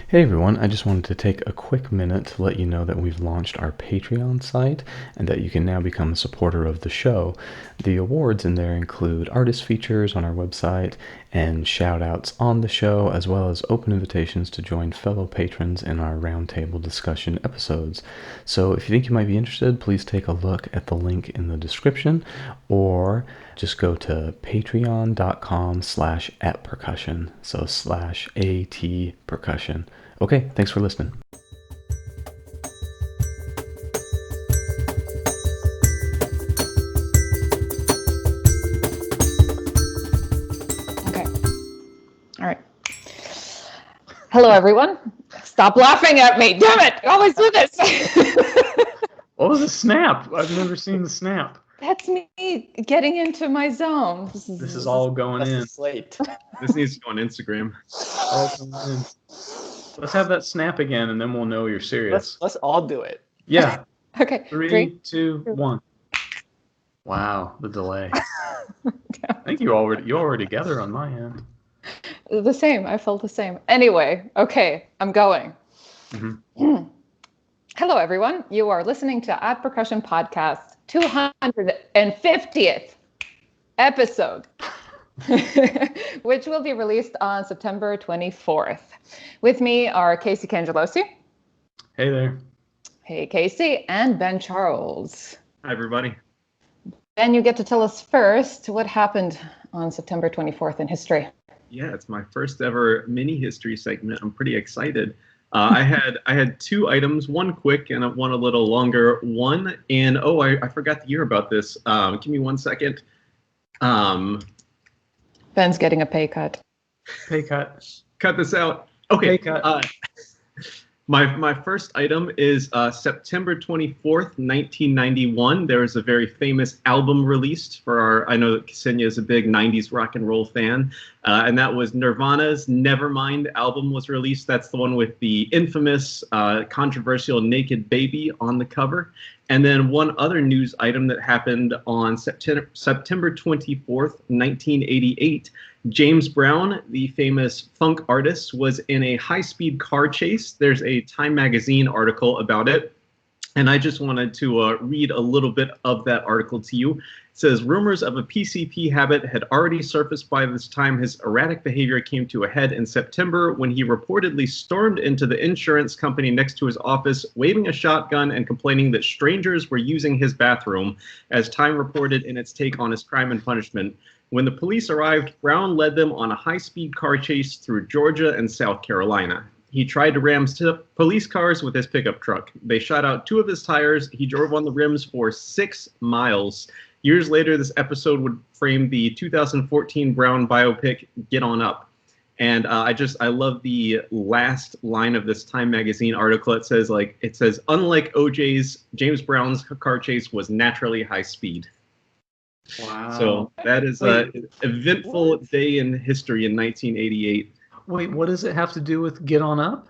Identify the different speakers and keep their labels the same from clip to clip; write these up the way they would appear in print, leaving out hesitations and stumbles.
Speaker 1: Hey everyone, I just wanted to take a quick minute to let you know that we've launched our Patreon site and that you can now become a supporter of the show. The awards in there include artist features on our website and shout outs on the show, as well as open invitations to join fellow patrons in our roundtable discussion episodes. So if you think you might be interested, please take a look at the link in the description or just go to patreon.com/@percussion, so /at percussion. Okay, thanks for listening.
Speaker 2: Okay. All right. Hello, everyone. Stop laughing at me. Damn it. I always do this.
Speaker 3: What was the snap? I've never seen the snap.
Speaker 2: That's me getting into my zone.
Speaker 3: This is all going in.
Speaker 4: Slate. This needs to go on Instagram.
Speaker 3: All coming in. Let's have that snap again, and then we'll know you're serious.
Speaker 4: Let's all do it.
Speaker 3: Yeah.
Speaker 2: Okay.
Speaker 3: 3, 2, 1. Wow, the delay. I think you all were together on my end.
Speaker 2: The same. I felt the same. Anyway, okay, I'm going.
Speaker 3: Mm-hmm.
Speaker 2: Hello, everyone. You are listening to At Percussion Podcast 250th episode, which will be released on September 24th. With me are Casey Cangelosi.
Speaker 3: Hey there.
Speaker 2: Hey, Casey, and Ben Charles.
Speaker 4: Hi, everybody.
Speaker 2: Ben, you get to tell us first what happened on September 24th in history.
Speaker 4: Yeah, it's my first ever mini history segment. I'm pretty excited. I had two items, one quick and one a little longer. I forgot to hear about this. Give me 1 second.
Speaker 2: Ben's getting a pay cut.
Speaker 3: Pay cut.
Speaker 4: Cut this out. Okay.
Speaker 3: Pay cut.
Speaker 4: My first item is September 24th, 1991. There was a very famous album released I know that Ksenija is a big 90s rock and roll fan, and that was Nirvana's Nevermind album was released. That's the one with the infamous, controversial naked baby on the cover. And then one other news item that happened on September 24th, 1988. James Brown, the famous funk artist, was in a high-speed car chase. There's a Time magazine article about it, and I just wanted to read a little bit of that article to you. It says, rumors of a PCP habit had already surfaced by this time. His erratic behavior came to a head in September when he reportedly stormed into the insurance company next to his office, waving a shotgun and complaining that strangers were using his bathroom, as Time reported in its take on his crime and punishment. When the police arrived, Brown led them on a high-speed car chase through Georgia and South Carolina. He tried to ram police cars with his pickup truck. They shot out 2 of his tires. He drove on the rims for 6 miles. Years later, this episode would frame the 2014 Brown biopic, Get On Up. And I love the last line of this Time magazine article. It says, unlike OJ's, James Brown's car chase was naturally high speed.
Speaker 3: Wow.
Speaker 4: So that is an eventful day in history in 1988.
Speaker 3: Wait, what does it have to do with Get On Up?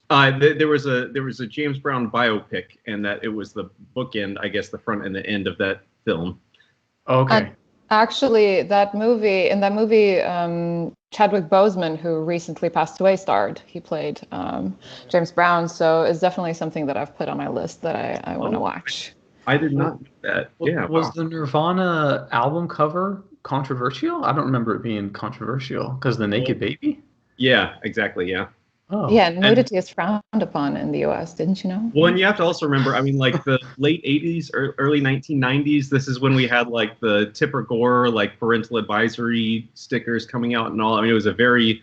Speaker 4: There was a James Brown biopic, and that it was the bookend, I guess, the front and the end of that film.
Speaker 3: Okay.
Speaker 2: Actually, in that movie, Chadwick Boseman, who recently passed away, starred. He played James Brown, so it's definitely something that I've put on my list that I want to watch.
Speaker 4: I did not know that. Yeah.
Speaker 3: Was the Nirvana album cover controversial? I don't remember it being controversial because the naked baby.
Speaker 4: Yeah, exactly. Yeah.
Speaker 3: Oh.
Speaker 2: Yeah, nudity is frowned upon in the U.S. Didn't you know?
Speaker 4: Well, and you have to also remember, the late 80s or early 1990s, this is when we had the Tipper Gore, parental advisory stickers coming out and all. It was a very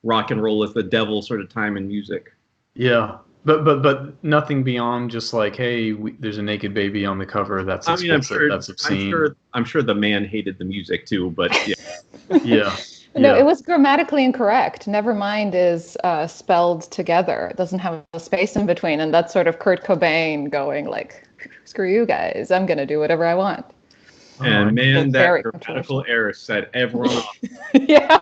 Speaker 4: rock and roll as the devil sort of time in music.
Speaker 3: Yeah. But nothing beyond just hey, there's a naked baby on the cover. That's explicit, that's obscene.
Speaker 4: I'm sure the man hated the music too, but yeah.
Speaker 3: Yeah.
Speaker 2: No, it was grammatically incorrect. Nevermind is spelled together. It doesn't have a space in between, and that's sort of Kurt Cobain going screw you guys, I'm gonna do whatever I want.
Speaker 4: And that grammatical error set everyone off.
Speaker 2: Yeah.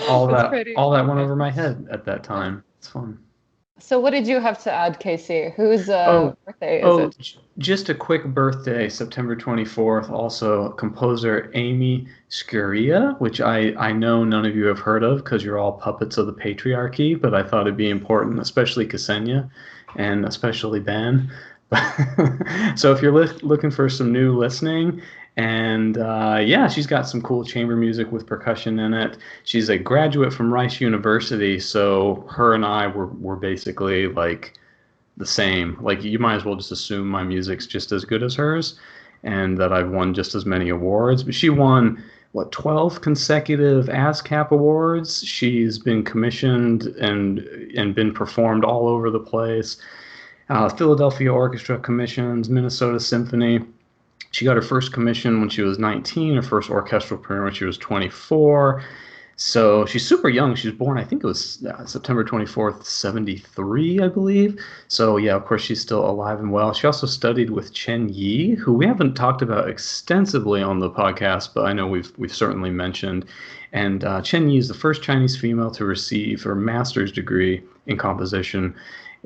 Speaker 3: All that went over my head at that time. It's fun.
Speaker 2: So what did you have to add, Casey? Whose birthday is it?
Speaker 3: Just a quick birthday, September 24th. Also, composer Amy Scurria, which I know none of you have heard of because you're all puppets of the patriarchy, but I thought it'd be important, especially Ksenija and especially Ben. So if you're looking for some new listening, and yeah, she's got some cool chamber music with percussion in it. She's a graduate from Rice University, so her and I were basically like the same. Like, you might as well just assume my music's just as good as hers, and that I've won just as many awards. But she won, what, 12 consecutive ASCAP awards. She's been commissioned and been performed all over the place. Philadelphia Orchestra commissions, Minnesota Symphony. She got her first commission when she was 19, her first orchestral premiere when she was 24. So she's super young. She was born, I think it was September 24th, 73, I believe. So yeah, of course, she's still alive and well. She also studied with Chen Yi, who we haven't talked about extensively on the podcast, but I know we've certainly mentioned. And Chen Yi is the first Chinese female to receive her master's degree in composition,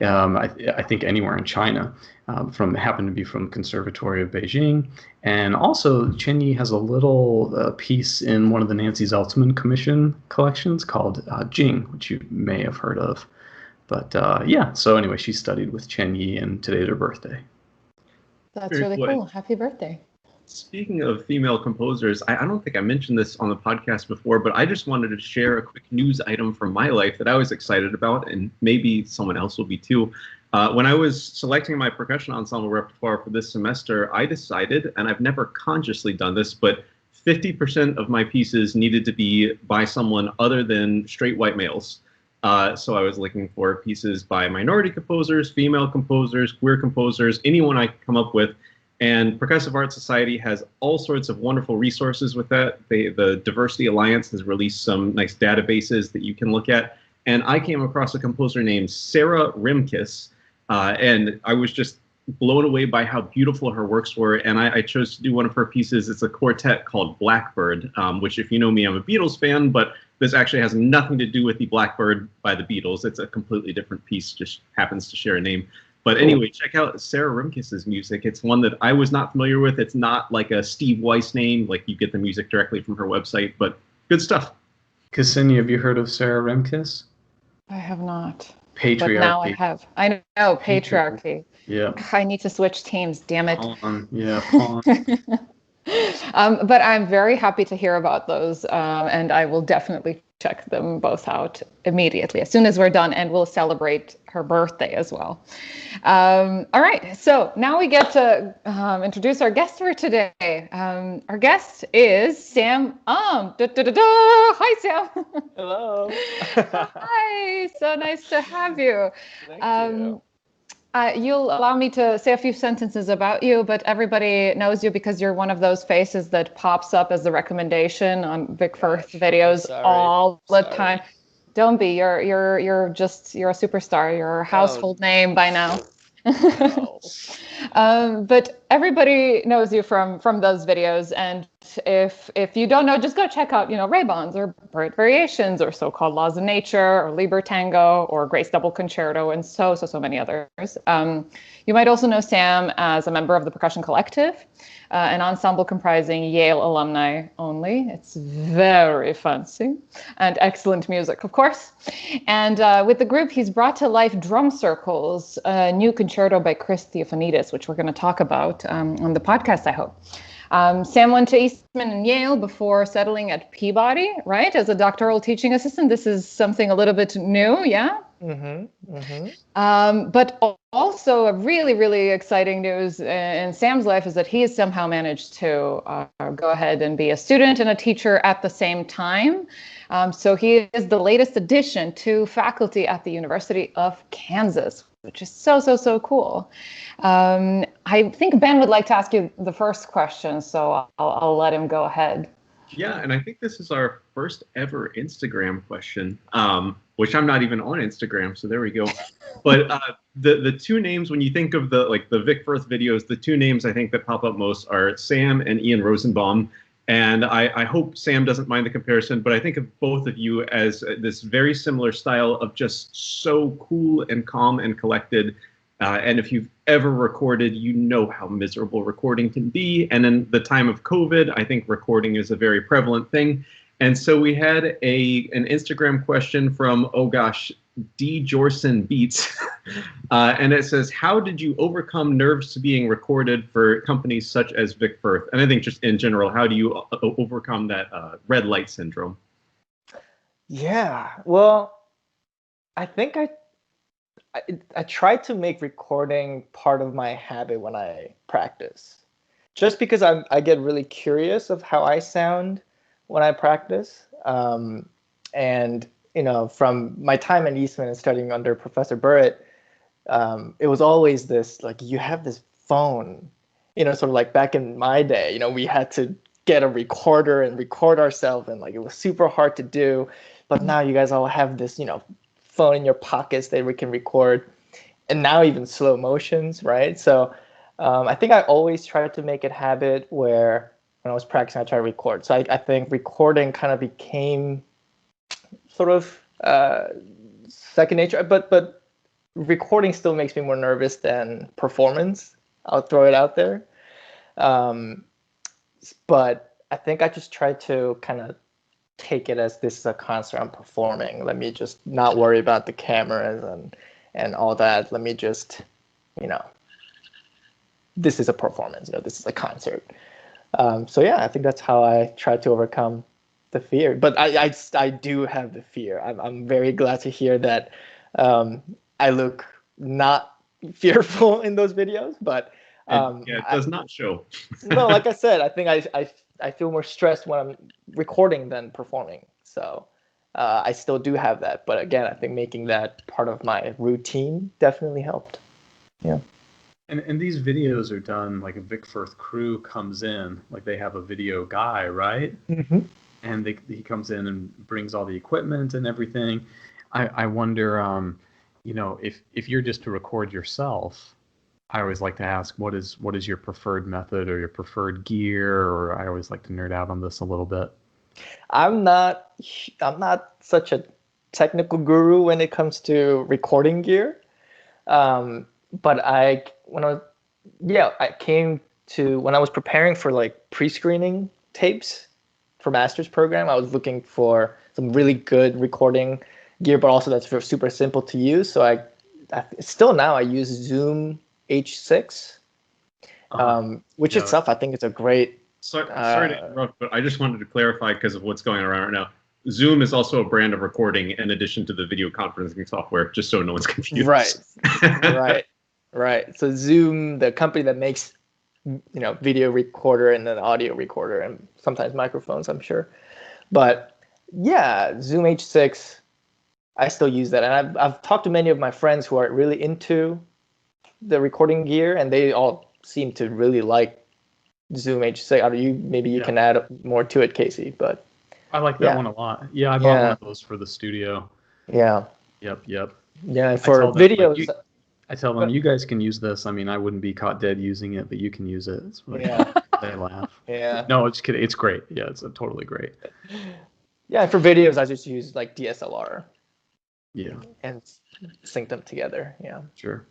Speaker 3: I think anywhere in China. Happened to be from the Conservatory of Beijing. And also, Chen Yi has a little piece in one of the Nancy Zeltzman Commission collections called Jing, which you may have heard of. But yeah, so anyway, she studied with Chen Yi, and today's her birthday.
Speaker 2: That's really cool. Happy birthday.
Speaker 4: Speaking of female composers, I don't think I mentioned this on the podcast before, but I just wanted to share a quick news item from my life that I was excited about, and maybe someone else will be too. When I was selecting my percussion ensemble repertoire for this semester, I decided, and I've never consciously done this, but 50% of my pieces needed to be by someone other than straight white males. So I was looking for pieces by minority composers, female composers, queer composers, anyone I could come up with. And Percussive Art Society has all sorts of wonderful resources with that. The Diversity Alliance has released some nice databases that you can look at. And I came across a composer named Sarah Rimkus, and I was just blown away by how beautiful her works were. And I chose to do one of her pieces. It's a quartet called Blackbird, which, if you know me, I'm a Beatles fan, but this actually has nothing to do with the Blackbird by the Beatles. It's a completely different piece, just happens to share a name. But anyway, check out Sarah Rimkus's music. It's one that I was not familiar with. It's not like a Steve Weiss name, like you get the music directly from her website, but good stuff.
Speaker 3: Ksenija, have you heard of Sarah Rimkus?
Speaker 2: I have not.
Speaker 3: Patriarchy.
Speaker 2: But now I have. I know, patriarchy.
Speaker 3: Yeah.
Speaker 2: I need to switch teams, damn it.
Speaker 3: Yeah,
Speaker 2: but I'm very happy to hear about those, and I will definitely check them both out immediately as soon as we're done, and we'll celebrate her birthday as well. All right, so now we get to introduce our guest for today. Our guest is Sam. Hi, Sam.
Speaker 5: Hello.
Speaker 2: Hi, so nice to have you.
Speaker 5: Thank you.
Speaker 2: You'll allow me to say a few sentences about you, but everybody knows you because you're one of those faces that pops up as a recommendation on Vic Firth videos all the time. Don't be. You're a superstar. You're a household name by now. But everybody knows you from those videos, and if you don't know, just go check out Ray-Bons or Burritt Variations or So-Called Laws of Nature or Liber Tango or Grace Double Concerto and so many others. You might also know Sam as a member of the Percussion Collective, an ensemble comprising Yale alumni only. It's very fancy and excellent music, of course. And with the group, he's brought to life Drum Circles, a new concerto by Chris Theophanidis, which we're going to talk about on the podcast, I hope. Sam went to Eastman and Yale before settling at Peabody, right, as a doctoral teaching assistant. This is something a little bit new, yeah?
Speaker 5: Mm-hmm. Mm-hmm.
Speaker 2: But also a really, really exciting news in Sam's life is that he has somehow managed to go ahead and be a student and a teacher at the same time. So he is the latest addition to faculty at the University of Kansas, which is so cool. I think Ben would like to ask you the first question, so I'll let him go ahead.
Speaker 4: Yeah, and I think this is our first ever Instagram question, which I'm not even on Instagram, so there we go. But the two names, when you think of the Vic Firth videos, the two names I think that pop up most are Sam and Ian Rosenbaum. And I hope Sam doesn't mind the comparison, but I think of both of you as this very similar style of just so cool and calm and collected. And if you've ever recorded, you know how miserable recording can be. And in the time of COVID, I think recording is a very prevalent thing. And so we had an Instagram question from, oh gosh, D. Jorson Beats. And it says, how did you overcome nerves to being recorded for companies such as Vic Firth? And I think just in general, how do you overcome that red light syndrome?
Speaker 5: Yeah, well, I think I try to make recording part of my habit when I practice, just because I get really curious of how I sound when I practice. And from my time in Eastman and studying under Professor Burritt, it was always this, like, you have this phone, sort of like back in my day, we had to get a recorder and record ourselves, and like it was super hard to do. But now you guys all have this, phone in your pockets that we can record, and now even slow motions, right? So I think I always tried to make it a habit where when I was practicing, I tried to record. So I think recording kind of became sort of second nature, but recording still makes me more nervous than performance. I'll throw it out there. But I think I just try to kind of take it as this is a concert I'm performing. Let me just not worry about the cameras and all that. Let me just, this is a performance. This is a concert. So yeah, I think that's how I try to overcome the fear. But I do have the fear. I'm very glad to hear that I look not fearful in those videos. But
Speaker 4: it does not show.
Speaker 5: No, like I said, I think I feel more stressed when I'm recording than performing. So I still do have that. But again, I think making that part of my routine definitely helped. Yeah.
Speaker 3: And these videos are done like a Vic Firth crew comes in, like they have a video guy, right?
Speaker 5: Mm-hmm.
Speaker 3: And he comes in and brings all the equipment and everything. I wonder, if you're just to record yourself, I always like to ask, what is your preferred method or your preferred gear? Or I always like to nerd out on this a little bit.
Speaker 5: I'm not such a technical guru when it comes to recording gear. But when I was preparing for like pre-screening tapes for master's program, I was looking for some really good recording gear, but also that's super simple to use. So I still now I use Zoom H6, which itself I think is a great.
Speaker 4: Sorry to interrupt, but I just wanted to clarify because of what's going around right now. Zoom is also a brand of recording in addition to the video conferencing software, just so no one's confused. Right.
Speaker 5: So Zoom, the company that makes, video recorder and then audio recorder and sometimes microphones, I'm sure. But yeah, Zoom H6, I still use that. And I've talked to many of my friends who are really into the recording gear, and they all seem to really like Zoom H6. Maybe you can add more to it, Casey, but.
Speaker 3: I like that one a lot. Yeah, I bought one of those for the studio.
Speaker 5: Yeah.
Speaker 3: Yep.
Speaker 5: Yeah, and for videos.
Speaker 3: I tell them, you guys can use this. I mean, I wouldn't be caught dead using it, but you can use it. It's really they laugh.
Speaker 5: Yeah.
Speaker 3: No, I'm just kidding. It's great. Yeah, it's totally great.
Speaker 5: Yeah, and for videos, I just use like DSLR.
Speaker 3: Yeah.
Speaker 5: And sync them together. Yeah.
Speaker 3: Sure.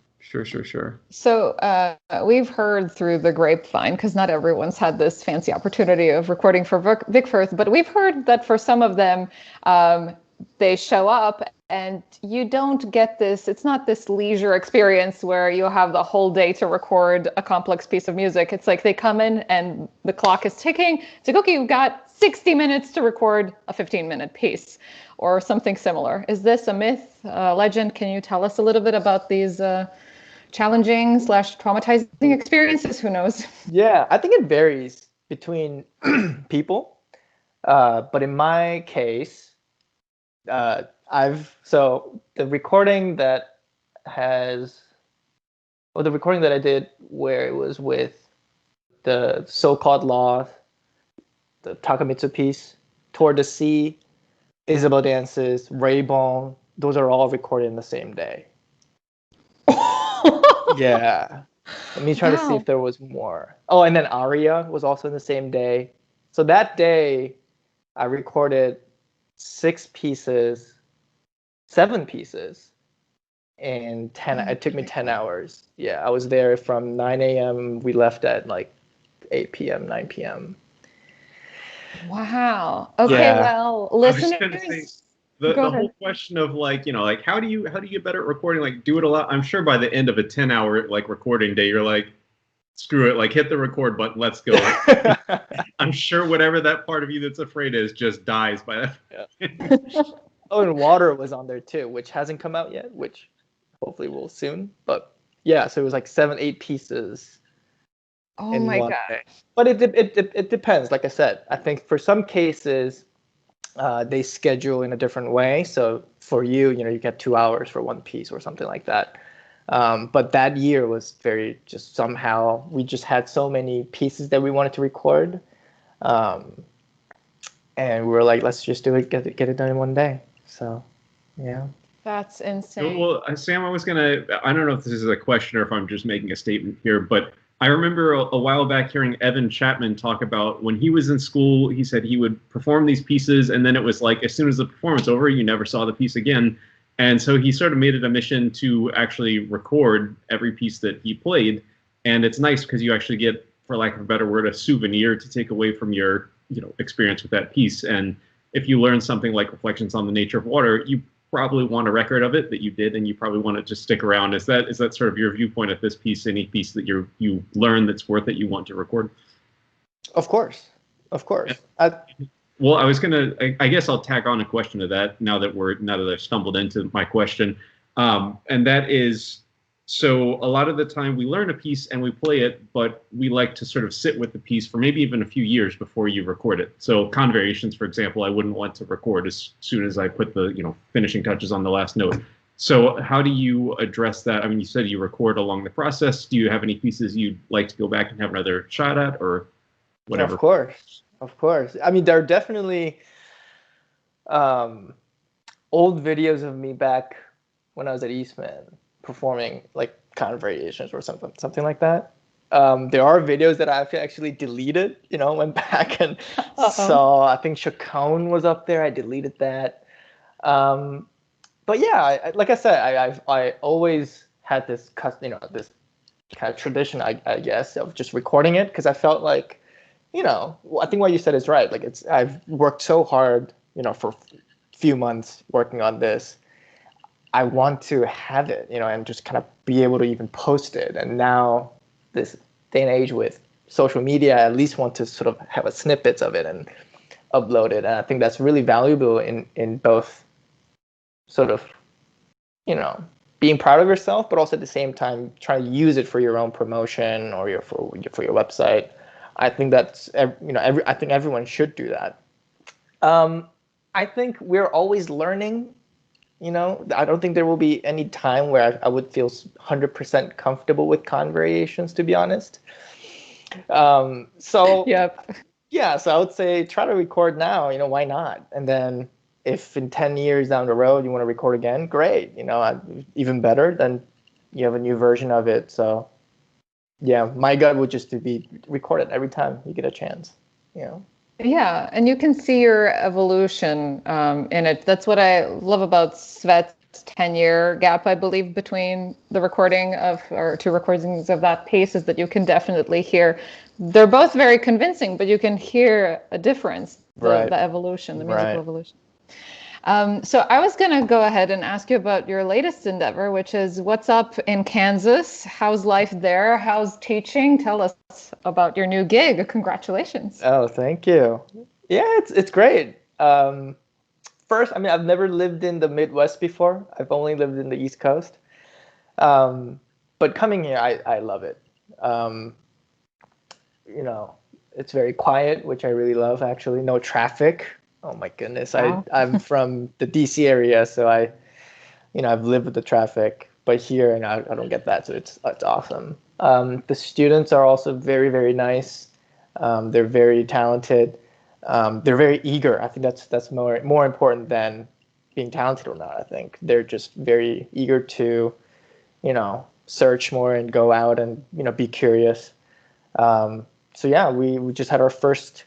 Speaker 2: So we've heard through the grapevine, because not everyone's had this fancy opportunity of recording for Vic Firth, but we've heard that for some of them, they show up and you don't get this, it's not this leisure experience where you have the whole day to record a complex piece of music. It's like they come in and the clock is ticking. It's like, okay, you've got 60 minutes to record a 15-minute piece or something similar. Is this a myth, legend? Can you tell us a little bit about these challenging / traumatizing experiences? Who knows? Yeah,
Speaker 5: I think it varies between people. But in my case, the recording that I did where it was with the so-called Law, the Takamitsu piece, Toward the Sea, Isabel Dances, Raybone, those are all recorded in the same day. Yeah. Let me try to see if there was more. Oh, and then Aria was also in the same day. So that day, I recorded 7 pieces, and 10. It took me 10 hours. Yeah, I was there from 9 a.m. We left at like 8 p.m., 9 p.m.
Speaker 2: Wow. Okay,
Speaker 5: Yeah.
Speaker 2: well,
Speaker 4: I was gonna say,
Speaker 2: listeners,
Speaker 4: the
Speaker 2: go
Speaker 4: whole
Speaker 2: ahead.
Speaker 4: question of like, like how do you get better at recording? Like, do it a lot. I'm sure by the end of a 10-hour like recording day, you're like, screw it, like hit the record button, let's go. I'm sure whatever that part of you that's afraid is just dies by that.
Speaker 5: Yeah. Oh, and Water was on there too, which hasn't come out yet, which hopefully will soon. But yeah, so it was like 7, 8 pieces
Speaker 2: Oh
Speaker 5: in
Speaker 2: my
Speaker 5: one
Speaker 2: God.
Speaker 5: day. But it depends. Like I said, I think for some cases, they schedule in a different way. So for you, you get 2 hours for one piece or something like that. But that year was very just somehow we just had so many pieces that we wanted to record. And we were like, let's just do it, get it done in one day. So, yeah.
Speaker 2: That's insane.
Speaker 4: Well, Sam, I don't know if this is a question or if I'm just making a statement here, but I remember a while back hearing Evan Chapman talk about when he was in school, he said he would perform these pieces, and then it was like, as soon as the performance over, you never saw the piece again. And so he sort of made it a mission to actually record every piece that he played. And it's nice because you actually get, for lack of a better word, a souvenir to take away from your, experience with that piece. And if you learn something like Reflections on the Nature of Water, you probably want a record of it that you did, and you probably want to just stick around. Is that sort of your viewpoint of this piece? Any piece that you learn that's worth it, you want to record?
Speaker 5: Of course.
Speaker 4: Well, I guess I'll tack on a question to that now that I've stumbled into my question, and that is, so a lot of the time we learn a piece and we play it, but we like to sort of sit with the piece for maybe even a few years before you record it. So Convariations, for example, I wouldn't want to record as soon as I put the finishing touches on the last note. So how do you address that? I mean, you said you record along the process. Do you have any pieces you'd like to go back and have another shot at, or whatever?
Speaker 5: Of course. I mean, there are definitely old videos of me back when I was at Eastman performing like Convariations or something like that. There are videos that I've actually deleted, went back and saw. I think Chacon was up there. I deleted that. But yeah, like I said, I always had this this kind of tradition, I guess, of just recording it, because I felt like, I think what you said is right. Like I've worked so hard, for a few months working on this. I want to have it, and just kind of be able to even post it. And now, this day and age with social media, I at least want to sort of have a snippets of it and upload it. And I think that's really valuable in both sort of, being proud of yourself, but also at the same time trying to use it for your own promotion or for your website. I think that's, I think everyone should do that. I think we're always learning. I don't think there will be any time where I would feel 100% comfortable with Convariations, to be honest. So
Speaker 2: Yep.
Speaker 5: Yeah, so I would say try to record now. Why not? And then if in 10 years down the road you want to record again, great. Even better, then you have a new version of it. So yeah, my gut would just to be record it every time you get a chance.
Speaker 2: Yeah, and you can see your evolution in it. That's what I love about Svet's 10-year gap, I believe, between the recording of, or 2 recordings of that piece, is that you can definitely hear. They're both very convincing, but you can hear a difference, the evolution, the musical evolution. So I was going to go ahead and ask you about your latest endeavor, which is what's up in Kansas? How's life there? How's teaching? Tell us about your new gig. Congratulations.
Speaker 5: Oh, thank you. Yeah, it's great. First, I mean, I've never lived in the Midwest before. I've only lived in the East Coast. But coming here, I love it. It's very quiet, which I really love, actually. No traffic. Oh my goodness.
Speaker 2: Wow.
Speaker 5: I'm from the DC area, so I've lived with the traffic, but here and I don't get that, so it's awesome. The students are also very, very nice. They're very talented. They're very eager. I think that's more important than being talented or not. I think they're just very eager to, search more and go out and be curious. So yeah, we just had our first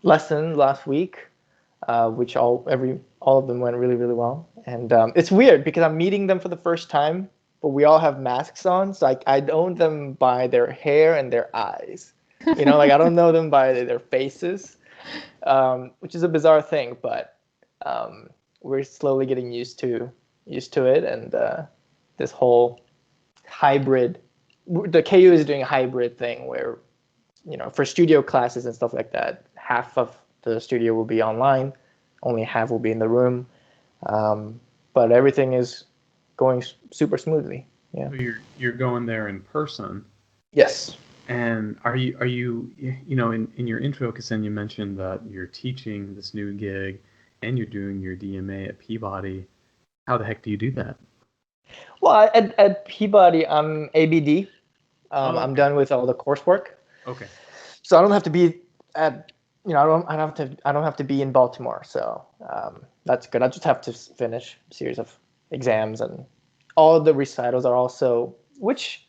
Speaker 5: lesson last week, which all of them went really, really well. And it's weird because I'm meeting them for the first time, but we all have masks on, so I know them by their hair and their eyes. You know, like I don't know them by their faces, which is a bizarre thing, but we're slowly getting used to it. And this whole hybrid, the KU is doing a hybrid thing where, you know, for studio classes and stuff like that, half of the studio will be online, only half will be in the room. But everything is going super smoothly. Yeah.
Speaker 3: So you're going there in person.
Speaker 5: Yes.
Speaker 3: And are you in your intro, Ksenija, you mentioned that you're teaching this new gig and you're doing your DMA at Peabody. How the heck do you do that?
Speaker 5: Well, at Peabody, I'm ABD.
Speaker 3: Okay.
Speaker 5: I'm done with all the coursework.
Speaker 3: Okay.
Speaker 5: So I don't have to be at, you know, I don't have to be in Baltimore. So that's good. I just have to finish a series of exams, and all of the recitals are also, which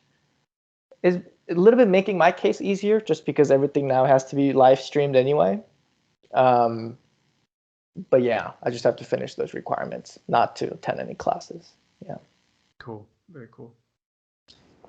Speaker 5: is a little bit making my case easier, just because everything now has to be live streamed anyway. But yeah, I just have to finish those requirements, not to attend any classes. Yeah.
Speaker 3: Cool. Very cool.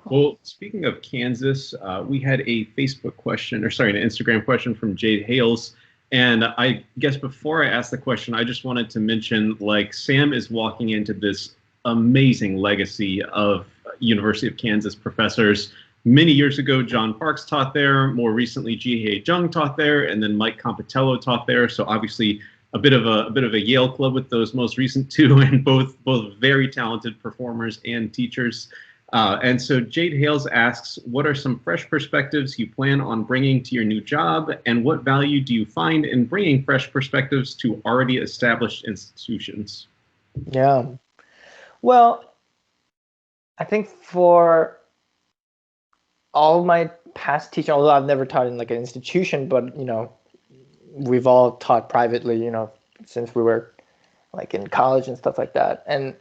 Speaker 4: Well, speaking of Kansas, we had a Facebook question, or sorry, an Instagram question from Jade Hales. And I guess before I ask the question, I just wanted to mention, like, Sam is walking into this amazing legacy of University of Kansas professors. Many years ago, John Parks taught there. More recently, Ji-Hye Jung taught there, and then Mike Compitello taught there. So obviously, a bit of a Yale club with those most recent two, and both very talented performers and teachers. And so Jade Hales asks, what are some fresh perspectives you plan on bringing to your new job, and what value do you find in bringing fresh perspectives to already established institutions?
Speaker 5: Yeah. Well, I think for all my past teaching, although I've never taught in like an institution, but, you know, we've all taught privately, you know, since we were like in college and stuff like that. And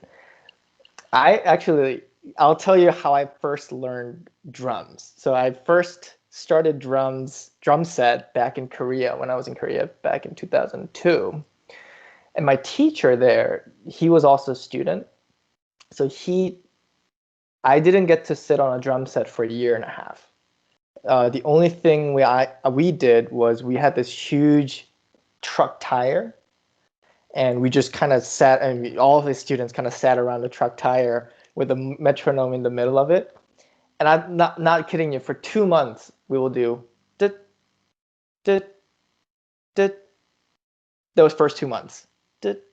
Speaker 5: I'll tell you how I first learned drums. So I first started drum set back in Korea, when I was in Korea back in 2002. And my teacher there, he was also a student. So I didn't get to sit on a drum set for a year and a half. The only thing we did was we had this huge truck tire, and we just kind of sat, and all of the students kind of sat around the truck tire with a metronome in the middle of it. And I'm not kidding you, for 2 months we will do dit, dit, dit, those first 2 months. Dit,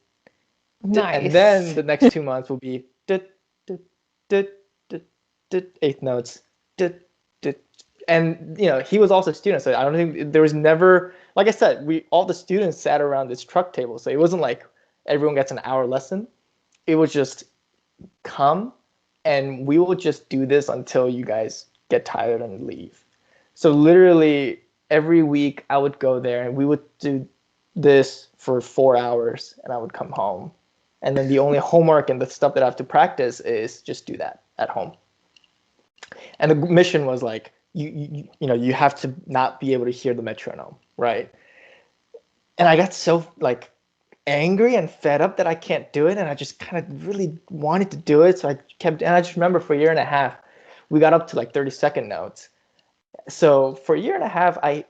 Speaker 5: dit,
Speaker 2: Nice.
Speaker 5: and then the next 2 months will be dit, dit, dit, dit, dit, eighth notes. Dit, dit. And you know, he was also a student, so I don't think there was never, like I said, all the students sat around this truck table, so it wasn't like everyone gets an hour lesson. It was just come, and we will just do this until you guys get tired and leave. So literally every week I would go there, and we would do this for 4 hours, and I would come home. And then the only homework and the stuff that I have to practice is just do that at home. And the mission was like, you know, you have to not be able to hear the metronome, right? And I got so like angry and fed up that I can't do it, and I just kind of really wanted to do it. So I kept, and I just remember for a year and a half, we got up to like 30-second notes. So for a year and a half, I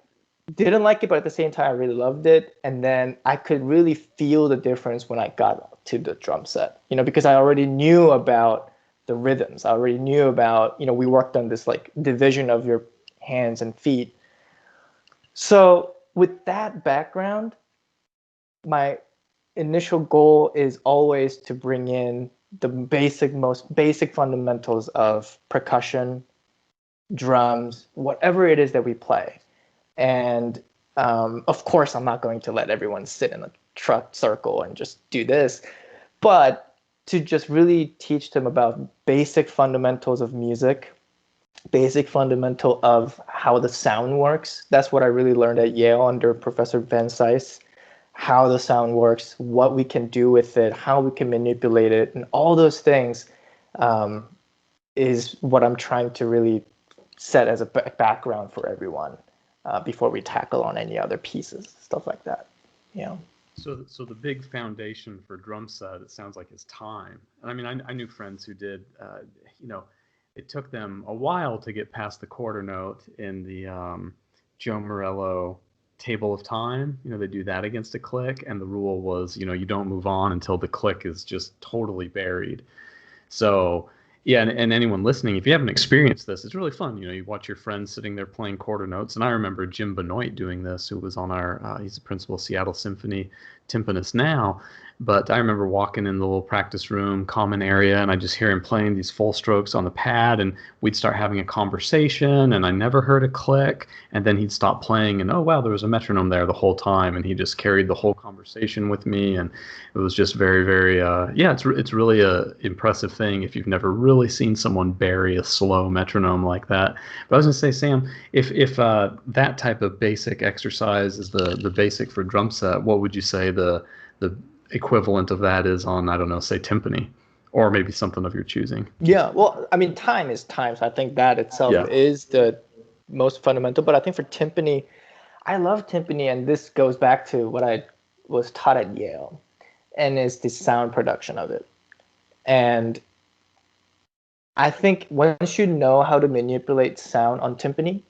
Speaker 5: didn't like it, but at the same time, I really loved it. And then I could really feel the difference when I got to the drum set, you know, because I already knew about the rhythms. I already knew about, you know, we worked on this like division of your hands and feet. So with that background, my initial goal is always to bring in the most basic fundamentals of percussion, drums, whatever it is that we play. And of course, I'm not going to let everyone sit in a truck circle and just do this, but to just really teach them about basic fundamentals of music, basic fundamental of how the sound works. That's what I really learned at Yale under Professor Ben Sice, how the sound works, what we can do with it, how we can manipulate it, and all those things is what I'm trying to really set as a background for everyone. before we tackle on any other pieces, stuff like that. You know.
Speaker 3: So the big foundation for drum set, it sounds like, is time. I mean, I knew friends who did, it took them a while to get past the quarter note in the Joe Morello table of time. They do that against a click, and the rule was, you don't move on until the click is just totally buried. So yeah, and anyone listening, if you haven't experienced this, it's really fun. You watch your friends sitting there playing quarter notes. And I remember Jim Benoit doing this, who was on he's the principal of Seattle Symphony timpanist now. But I remember walking in the little practice room, common area, and I just hear him playing these full strokes on the pad, and we'd start having a conversation, and I never heard a click, and then he'd stop playing, and oh wow, there was a metronome there the whole time, and he just carried the whole conversation with me, and it was just very, very, it's really a impressive thing if you've never really seen someone bury a slow metronome like that. But I was gonna say, Sam, if that type of basic exercise is the basic for drum set, what would you say the equivalent of that is on, I don't know, say timpani, or maybe something of your choosing?
Speaker 5: Yeah, well, I mean, time is time, so I think that itself is the most fundamental. But I think for timpani, I love timpani, and this goes back to what I was taught at Yale, and is the sound production of it. And I think once you know how to manipulate sound on timpani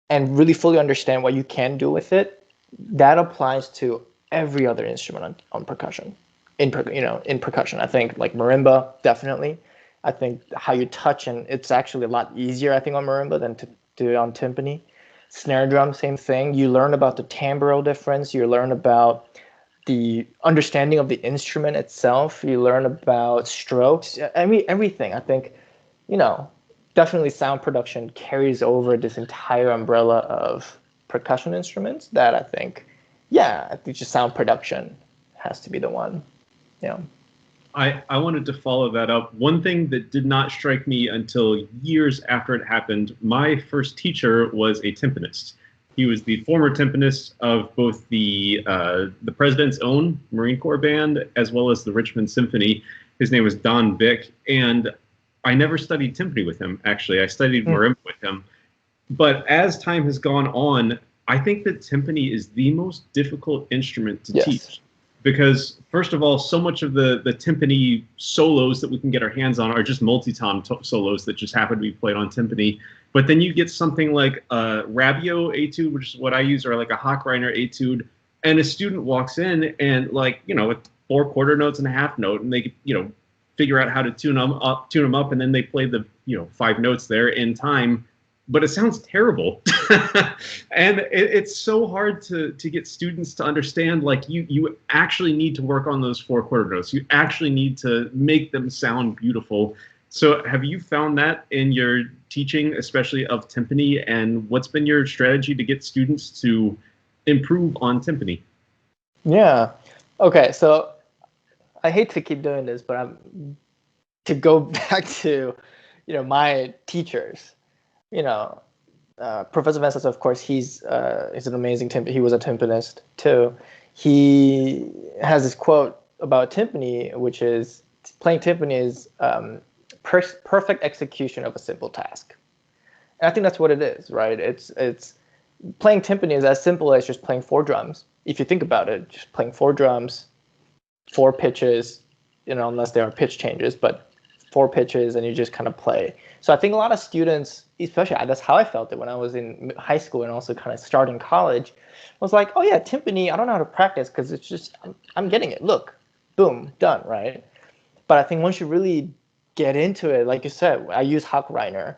Speaker 5: and really fully understand what you can do with it, that applies to every other instrument on percussion. In percussion, I think like marimba, definitely. I think how you touch, and it's actually a lot easier, I think, on marimba than to do it on timpani. Snare drum, same thing. You learn about the timbral difference. You learn about the understanding of the instrument itself. You learn about strokes. I mean, everything. I think, definitely sound production carries over this entire umbrella of percussion instruments that I think, I think just sound production has to be the one. Yeah.
Speaker 4: I wanted to follow that up. One thing that did not strike me until years after it happened, my first teacher was a timpanist. He was the former timpanist of both the President's Own Marine Corps Band as well as the Richmond Symphony. His name was Don Vic, and I never studied timpani with him, actually. I studied marimba with him. But as time has gone on, I think that timpani is the most difficult instrument to teach. Because, first of all, so much of the timpani solos that we can get our hands on are just multi-tom solos that just happen to be played on timpani. But then you get something like a Rabio etude, which is what I use, or like a Hochreiner etude, and a student walks in and, with 4 quarter notes and a half note, and they, figure out how to tune them up, and then they play the, 5 notes there in time. But it sounds terrible. And it's so hard to get students to understand, you actually need to work on those 4 quarter notes. You actually need to make them sound beautiful. So have you found that in your teaching, especially of timpani, and what's been your strategy to get students to improve on timpani?
Speaker 5: Yeah. Okay, so I hate to keep doing this, but to go back to, my teachers. Professor Vensas, of course, he's an amazing he was a timpanist too. He has this quote about timpani, which is playing timpani is perfect execution of a simple task. And I think that's what it is, right? It's playing timpani is as simple as just playing 4 drums. If you think about it, just playing 4 drums, 4 pitches, unless there are pitch changes, but 4 pitches, and you just kind of play. So I think a lot of students, especially that's how I felt it when I was in high school and also kind of starting college, was like, oh yeah, timpani, I don't know how to practice because it's just, I'm getting it. Look, boom, done, right? But I think once you really get into it, like you said, I use Hochreiner.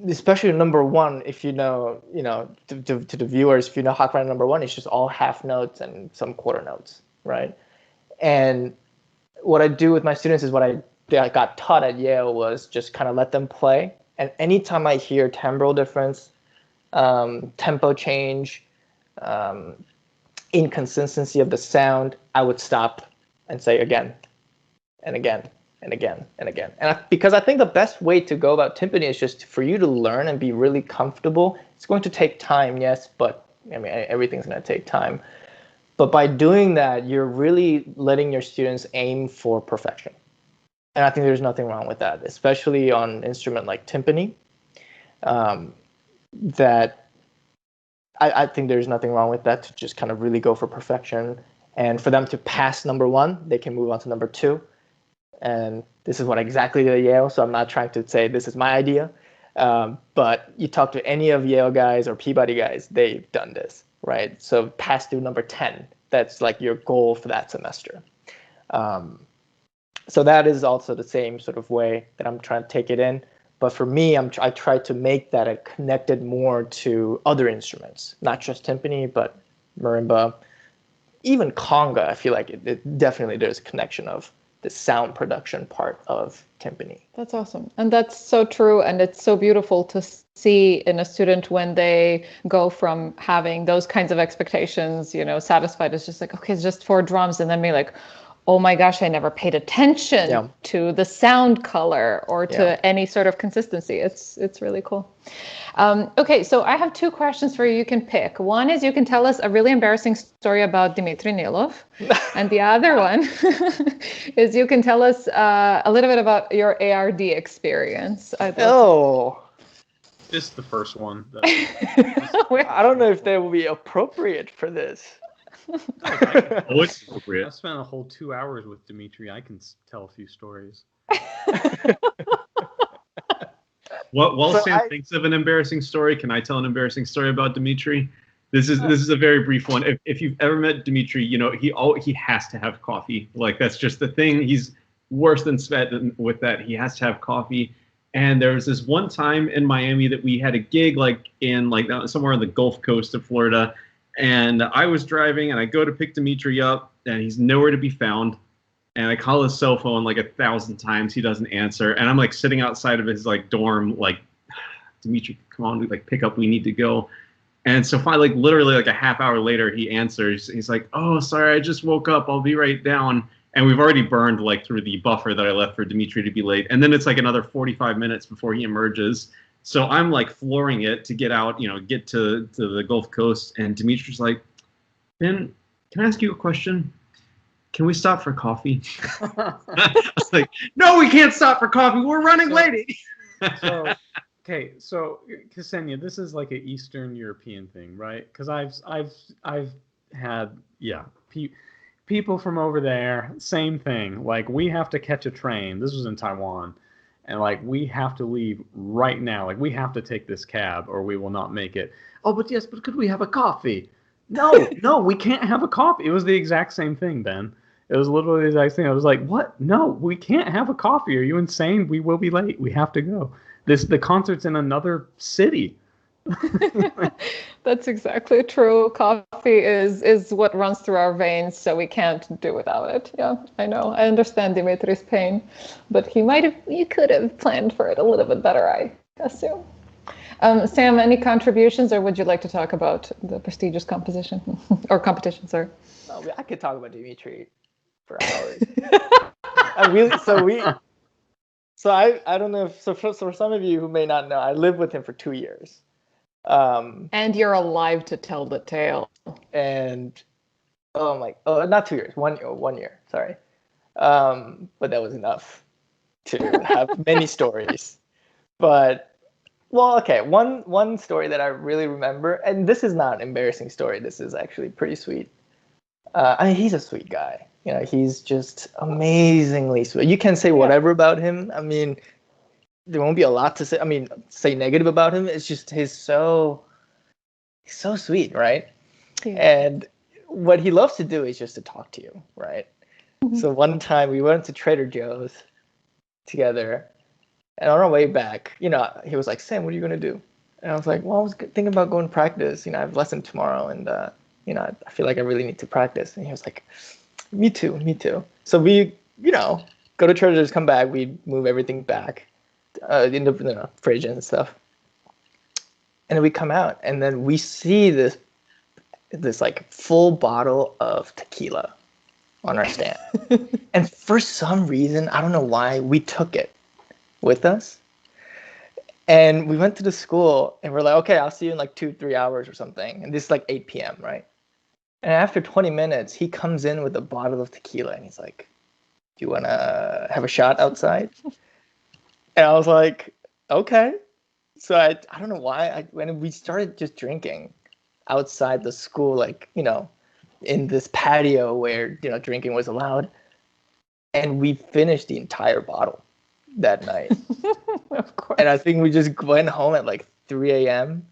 Speaker 5: Especially number 1, if to the viewers, if you know Hochreiner number 1, it's just all half notes and some quarter notes, right? And what I do with my students is what I got taught at Yale was just kind of let them play. And anytime I hear timbral difference, tempo change, inconsistency of the sound, I would stop and say again and again and again and again. Because I think the best way to go about timpani is just for you to learn and be really comfortable. It's going to take time, yes, but everything's going to take time. But by doing that, you're really letting your students aim for perfection. And I think there's nothing wrong with that, especially on an instrument like timpani. that I think there's nothing wrong with that, to just kind of really go for perfection. And for them to pass number one, they can move on to number two. And this is what exactly the Yale, so I'm not trying to say this is my idea. But you talk to any of Yale guys or Peabody guys, they've done this, right? So pass through number 10. That's like your goal for that semester. So that is also the same sort of way that I'm trying to take it in. But for me, I try to make that connected more to other instruments, not just timpani, but marimba, even conga. I feel like it definitely there's a connection of the sound production part of timpani.
Speaker 2: That's awesome. And that's so true. And it's so beautiful to see in a student when they go from having those kinds of expectations, satisfied. It's just like, okay, it's just 4 drums. And then be like, oh my gosh, I never paid attention to the sound color or to any sort of consistency. It's really cool. Okay, so I have 2 questions for you. You can pick. One is you can tell us a really embarrassing story about Dmitrii Nilov. And the other one is you can tell us a little bit about your ARD experience.
Speaker 3: Just the first one.
Speaker 5: I don't know if they will be appropriate for this.
Speaker 3: It's appropriate. I spent a whole 2 hours with Dmitrii. I can tell a few stories.
Speaker 4: While Sam thinks of an embarrassing story, can I tell an embarrassing story about Dmitrii? This is a very brief one. If you've ever met Dmitrii, he has to have coffee. Like, that's just the thing. He's worse than Svet with that. He has to have coffee. And there was this one time in Miami that we had a gig in somewhere on the Gulf Coast of Florida. And I was driving, and I go to pick Dmitrii up, and he's nowhere to be found. And I call his cell phone 1,000 times. He doesn't answer. And I'm sitting outside of his dorm, Dmitrii, come on, pick up. We need to go. And so finally, literally a half hour later, he answers. He's like, oh, sorry, I just woke up. I'll be right down. And we've already burned through the buffer that I left for Dmitrii to be late. And then it's another 45 minutes before he emerges. So I'm flooring it to get out, get to the Gulf Coast. And Dmitrii's like, Ben, can I ask you a question? Can we stop for coffee? I was like, no, we can't stop for coffee. We're running late.
Speaker 3: Okay, so Ksenija, this is an Eastern European thing, right? Because I've had people from over there, same thing. We have to catch a train. This was in Taiwan. And we have to leave right now. We have to take this cab or we will not make it. Oh, but could we have a coffee? No, we can't have a coffee. It was the exact same thing, Ben. It was literally the exact thing. I was like, what? No, we can't have a coffee. Are you insane? We will be late. We have to go. The concert's in another city.
Speaker 2: That's exactly true. Coffee is what runs through our veins, so we can't do without it. Yeah, I know. I understand Dmitrii's pain, but you could have planned for it a little bit better, I assume. Sam, any contributions, or would you like to talk about the prestigious composition or competition? Sorry.
Speaker 5: No, I could talk about Dmitrii for hours. I don't know if for some of you who may not know, I lived with him for 2 years.
Speaker 2: And you're alive to tell the tale.
Speaker 5: And not 2 years, 1 year, sorry. But that was enough to have many stories. But one story that I really remember, and this is not an embarrassing story. This is actually pretty sweet. He's a sweet guy. He's just amazingly sweet. You can say whatever about him. I mean, there won't be a lot to say. I mean, say negative about him. It's just he's so sweet, right? Yeah. And what he loves to do is just to talk to you, right? Mm-hmm. So one time we went to Trader Joe's together, and on our way back, he was like, Sam, what are you going to do? And I was like, well, I was thinking about going to practice. I have lesson tomorrow, and I feel like I really need to practice. And he was like, me too. So we, go to Trader Joe's, come back, we move everything back in the fridge and stuff. And then we come out, and then we see this full bottle of tequila on our stand. And for some reason, I don't know why, we took it with us. And we went to the school, and we're like, okay, I'll see you in 2-3 hours or something. And this is 8 p.m., right? And after 20 minutes, he comes in with a bottle of tequila, and he's like, do you want to have a shot outside? And I was like, okay. So I don't know why when we started just drinking outside the school, like, in this patio where, drinking was allowed, and we finished the entire bottle that night.
Speaker 2: Of course.
Speaker 5: And I think we just went home at like 3 a.m.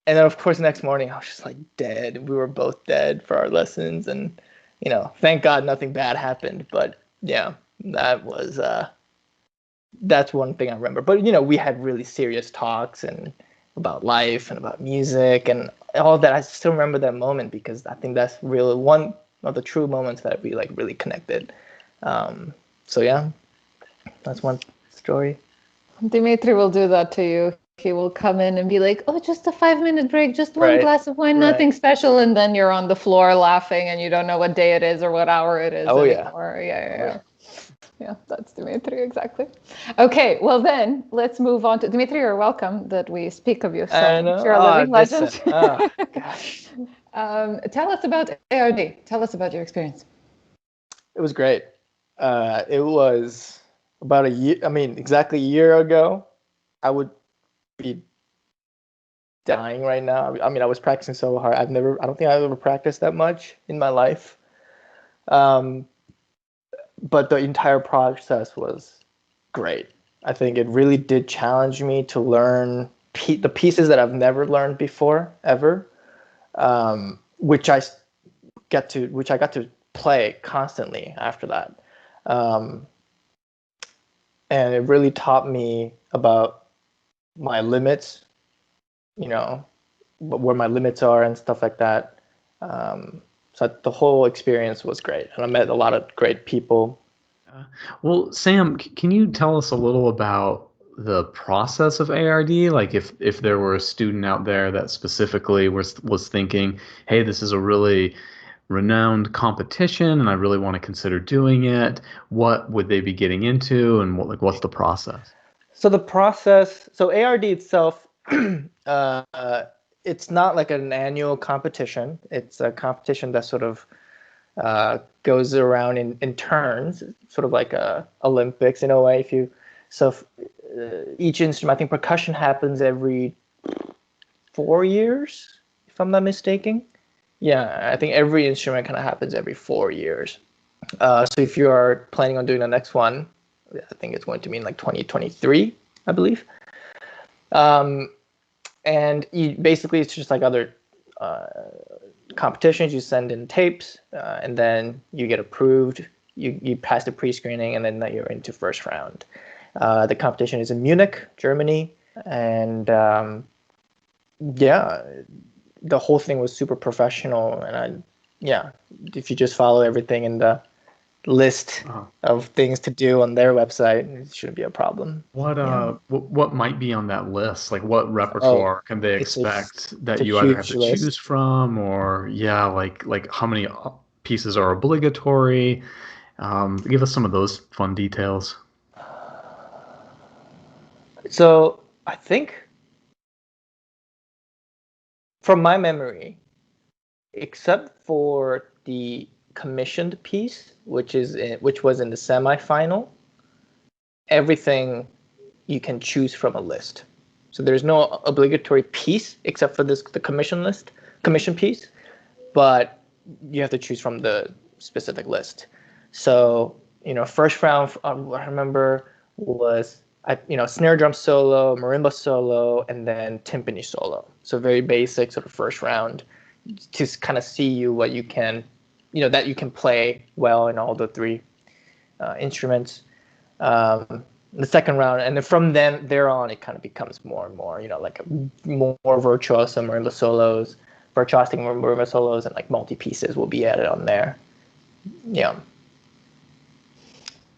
Speaker 5: And then, of course, next morning I was just like dead. We were both dead for our lessons, and thank God nothing bad happened. But yeah, that was that's one thing I remember. But we had really serious talks and about life and about music and all that. I still remember that moment because I think that's really one of the true moments that we like really connected. So yeah, that's one story.
Speaker 2: Dmitrii will do that to you. He will come in and be like, "Oh, just a 5-minute break, just one
Speaker 5: Right.
Speaker 2: glass of wine, nothing special," and then you're on the floor laughing and you don't know what day it is or what hour it is anymore. Yeah, that's Dmitrii, exactly. Okay, well then, let's move on to Dmitrii. You're welcome that we speak of you. So
Speaker 5: I know.
Speaker 2: you're a living legend.
Speaker 5: Listen. Oh, gosh.
Speaker 2: Tell us about ARD. Tell us about your experience.
Speaker 5: It was great. It was about a year, exactly a year ago. I would be dying right now. I was practicing so hard. I don't think I've ever practiced that much in my life. But the entire process was great. I think it really did challenge me to learn the pieces that I've never learned before, ever, which I got to play constantly after that. And it really taught me about my limits, where my limits are and stuff like that. So the whole experience was great, and I met a lot of great people.
Speaker 1: Well, Sam, can you tell us a little about the process of ARD? Like if there were a student out there that specifically was thinking, hey, this is a really renowned competition and I really want to consider doing it, what would they be getting into, and what's the process?
Speaker 5: So the process, ARD itself, it's not like an annual competition. It's a competition that sort of goes around in turns, sort of like Olympics in a way. Each instrument, I think percussion happens every 4 years, if I'm not mistaken. Yeah, I think every instrument kind of happens every 4 years. So if you are planning on doing the next one, I think it's going to be in like 2023, I believe. And basically it's just like other competitions. You send in tapes, and then you get approved. You pass the pre-screening, and then you're into first round. The competition is in Munich, Germany, and the whole thing was super professional. And if you just follow everything in the list of things to do on their website, it shouldn't be a problem.
Speaker 1: What might be on that list? Like what repertoire can they expect that you either have to choose from, or like how many pieces are obligatory? Give us some of those fun details.
Speaker 5: So I think from my memory, except for the commissioned piece, which was in the semifinal, everything you can choose from a list. So there's no obligatory piece except for the commission piece, but you have to choose from the specific list. So first round I remember was snare drum solo, marimba solo, and then timpani solo. So very basic sort of first round to kind of see what you can, that you can play well in all the three instruments. The second round, and then from there on, it kind of becomes more and more, like more virtuoso marimba solos, virtuosic marimba solos, and like multi-pieces will be added on there. Yeah.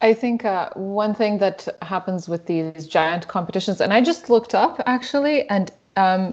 Speaker 2: I think one thing that happens with these giant competitions, and I just looked up actually, and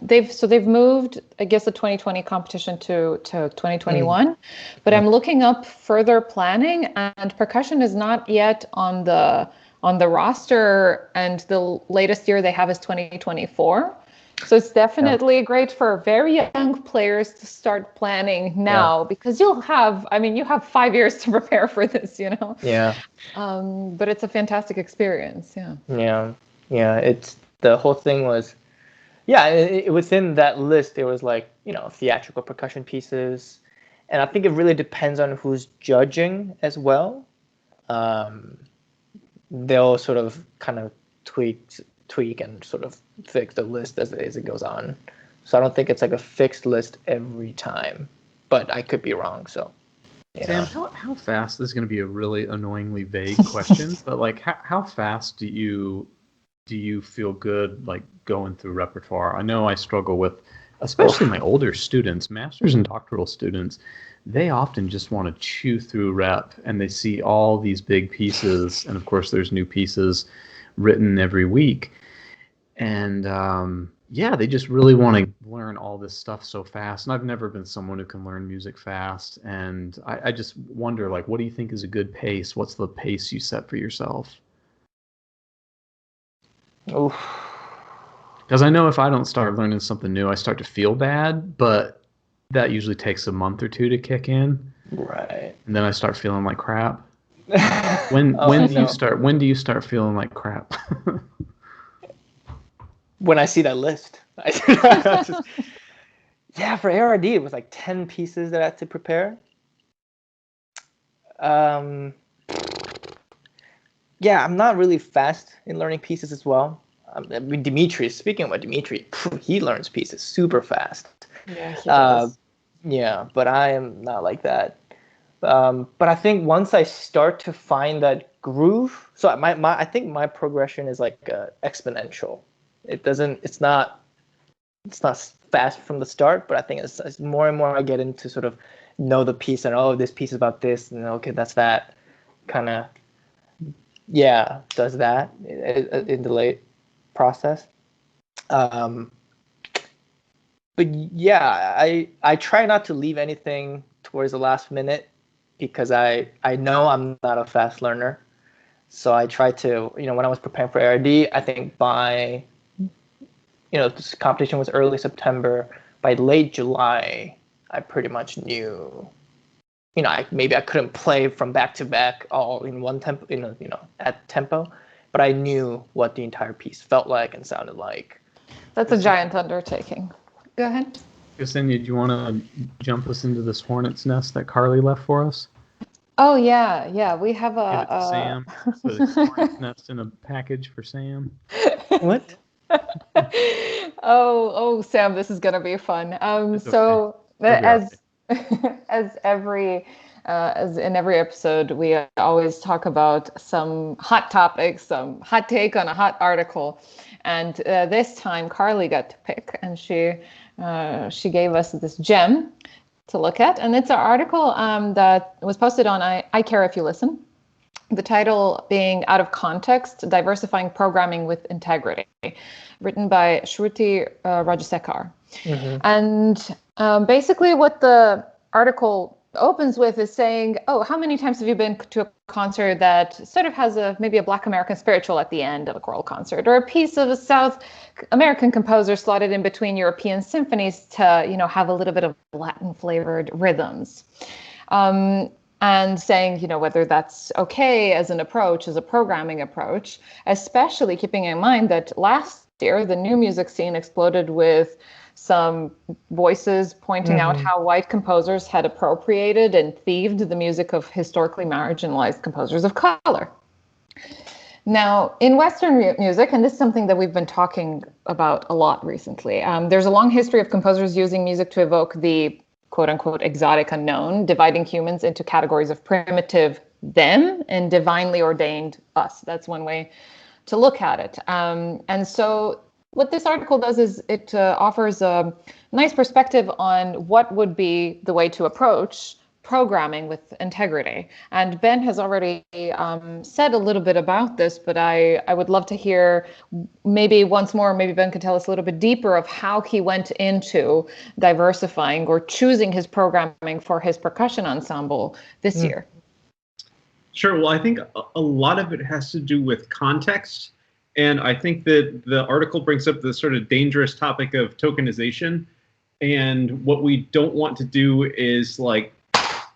Speaker 2: they've moved, I guess, the 2020 competition to 2021, but I'm looking up further planning, and percussion is not yet on the roster, and the latest year they have is 2024. So it's definitely great for very young players to start planning now, because you have 5 years to prepare for this,
Speaker 5: Yeah.
Speaker 2: But it's a fantastic experience. Yeah.
Speaker 5: Yeah. the whole thing was, yeah, within that list, there was like, theatrical percussion pieces. And I think it really depends on who's judging as well. They'll sort of kind of tweak and sort of fix the list as it goes on. So I don't think it's like a fixed list every time, but I could be wrong. So,
Speaker 3: Sam, how fast? This is going to be a really annoyingly vague question, but like, how fast do you feel good like going through repertoire? I know I struggle with, especially my older students, masters and doctoral students. They often just want to chew through rep, and they see all these big pieces, and of course there's new pieces written every week, and they just really want to learn all this stuff so fast. And I've never been someone who can learn music fast, and I just wonder, like, what do you think is a good pace? What's the pace you set for yourself?
Speaker 5: Oof.
Speaker 3: Because I know if I don't start learning something new, I start to feel bad, but that usually takes a month or two to kick in.
Speaker 5: Right.
Speaker 3: And then I start feeling like crap. When do you start feeling like crap?
Speaker 5: When I see that list. Yeah, for ARD it was like 10 pieces that I had to prepare. I'm not really fast in learning pieces as well. I mean, speaking about Dmitrii, he learns pieces super fast.
Speaker 2: Yeah, he does.
Speaker 5: But I am not like that. But I think once I start to find that groove, so I think my progression is like exponential. It's not fast from the start, but I think as more and more I get into sort of know the piece and this piece is about this, and okay, that's that, kind of does that in the late process. But I try not to leave anything towards the last minute, because I know I'm not a fast learner. So I try to, when I was preparing for ARD, I think by, this competition was early September. By late July, I pretty much knew, maybe I couldn't play from back to back all in one tempo, at tempo, but I knew what the entire piece felt like and sounded like.
Speaker 2: That's a giant undertaking. Go ahead.
Speaker 3: Ksenija, do you want to jump us into this hornet's nest that Carly left for us?
Speaker 2: Oh yeah. We have
Speaker 3: Give it to Sam. The hornet's nest in a package for Sam.
Speaker 5: What?
Speaker 2: Oh, Sam, this is gonna be fun. So
Speaker 3: okay.
Speaker 2: as in every episode, we always talk about some hot topics, some hot take on a hot article, and this time Carly got to pick, and she gave us this gem to look at, and it's an article that was posted on I Care If You Listen. The title being Out of Context, Diversifying Programming with Integrity, written by Shruti Rajasekar. Mm-hmm. And basically what the article opens with is saying, how many times have you been to a concert that sort of has maybe a Black American spiritual at the end of a choral concert, or a piece of a South American composer slotted in between European symphonies to, have a little bit of Latin flavored rhythms. And saying, whether that's okay as an approach, as a programming approach, especially keeping in mind that last year, the new music scene exploded with some voices pointing out how white composers had appropriated and thieved the music of historically marginalized composers of color. Now, in Western music, and this is something that we've been talking about a lot recently, there's a long history of composers using music to evoke the quote-unquote exotic unknown, dividing humans into categories of primitive them and divinely ordained us. That's one way to look at it. And so what this article does is it offers a nice perspective on what would be the way to approach programming with integrity. And Ben has already said a little bit about this, but I would love to hear maybe once more, maybe Ben could tell us a little bit deeper of how he went into diversifying or choosing his programming for his percussion ensemble this year.
Speaker 4: Sure. Well, I think a lot of it has to do with context. And I think that the article brings up the sort of dangerous topic of tokenization. And what we don't want to do is like,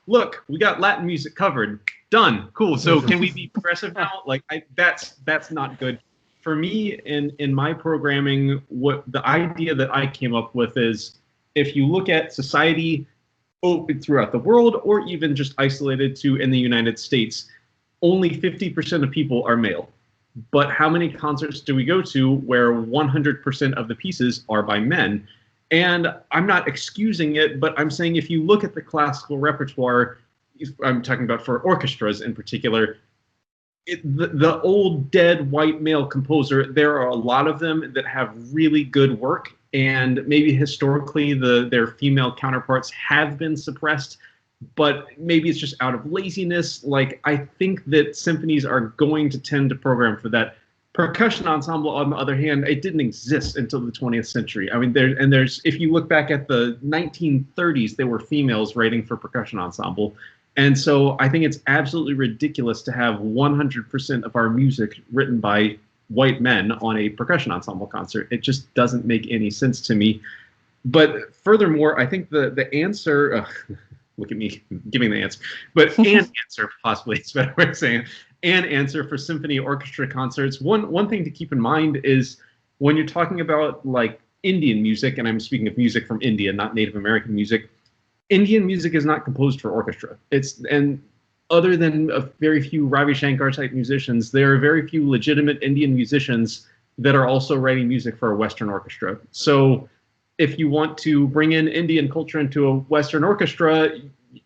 Speaker 4: look, we got Latin music covered. Done. Cool. So can we be progressive now? Like, that's not good. for me, in my programming, what the idea that I came up with is, if you look at society throughout the world, or even just isolated to in the United States, only 50% of people are male. But how many concerts do we go to where 100% of the pieces are by men? And I'm not excusing it, but I'm saying if you look at the classical repertoire, I'm talking about for orchestras in particular, the old dead white male composer, there are a lot of them that have really good work, and maybe historically their female counterparts have been suppressed, but maybe it's just out of laziness. Like, I think that symphonies are going to tend to program for that. Percussion ensemble, on the other hand, it didn't exist until the 20th century. I mean, there's if you look back at the 1930s, there were females writing for percussion ensemble. And so I think it's absolutely ridiculous to have 100% of our music written by white men on a percussion ensemble concert. It just doesn't make any sense to me. But furthermore, I think the answer, look at me giving the answer, but an answer, possibly, it's a better way of saying it, an answer for symphony orchestra concerts. One thing to keep in mind is when you're talking about like Indian music, and I'm speaking of music from India, not Native American music, Indian music is not composed for orchestra. And other than a very few Ravi Shankar type musicians, there are very few legitimate Indian musicians that are also writing music for a Western orchestra. So if you want to bring in Indian culture into a Western orchestra,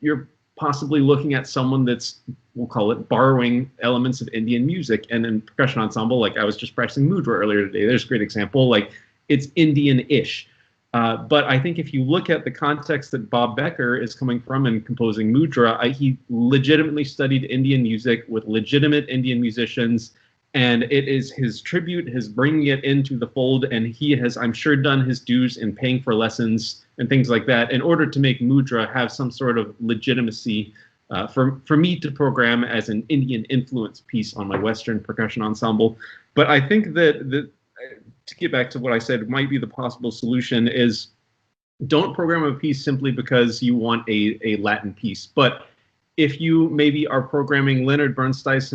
Speaker 4: you're possibly looking at someone that's, we'll call it, borrowing elements of Indian music. And in percussion ensemble, like I was just practicing mudra earlier today, there's a great example, like it's Indian-ish. But I think if you look at the context that Bob Becker is coming from in composing mudra, he legitimately studied Indian music with legitimate Indian musicians, and it is his tribute, his bringing it into the fold, and he has, I'm sure, done his dues in paying for lessons and things like that in order to make mudra have some sort of legitimacy for me to program as an Indian influence piece on my Western percussion ensemble. But I think that to get back to what I said, might be the possible solution is don't program a piece simply because you want a Latin piece. But if you maybe are programming Leonard Bernstein's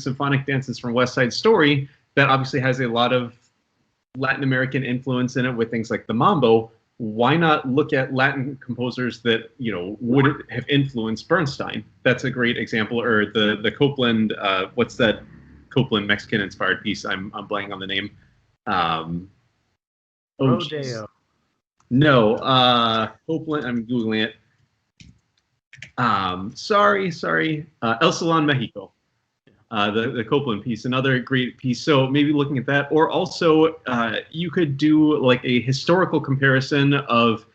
Speaker 4: symphonic dances from West Side Story, that obviously has a lot of Latin American influence in it with things like the mambo. Why not look at Latin composers that, you know, would have influenced Bernstein? That's a great example. Or the Copland, what's that Copland Mexican-inspired piece? I'm blanking on the name.
Speaker 5: Rodeo.
Speaker 4: No, Copland. I'm googling it. Sorry. El Salon Mexico. The Copland piece, another great piece. So maybe looking at that, or also you could do like a historical comparison of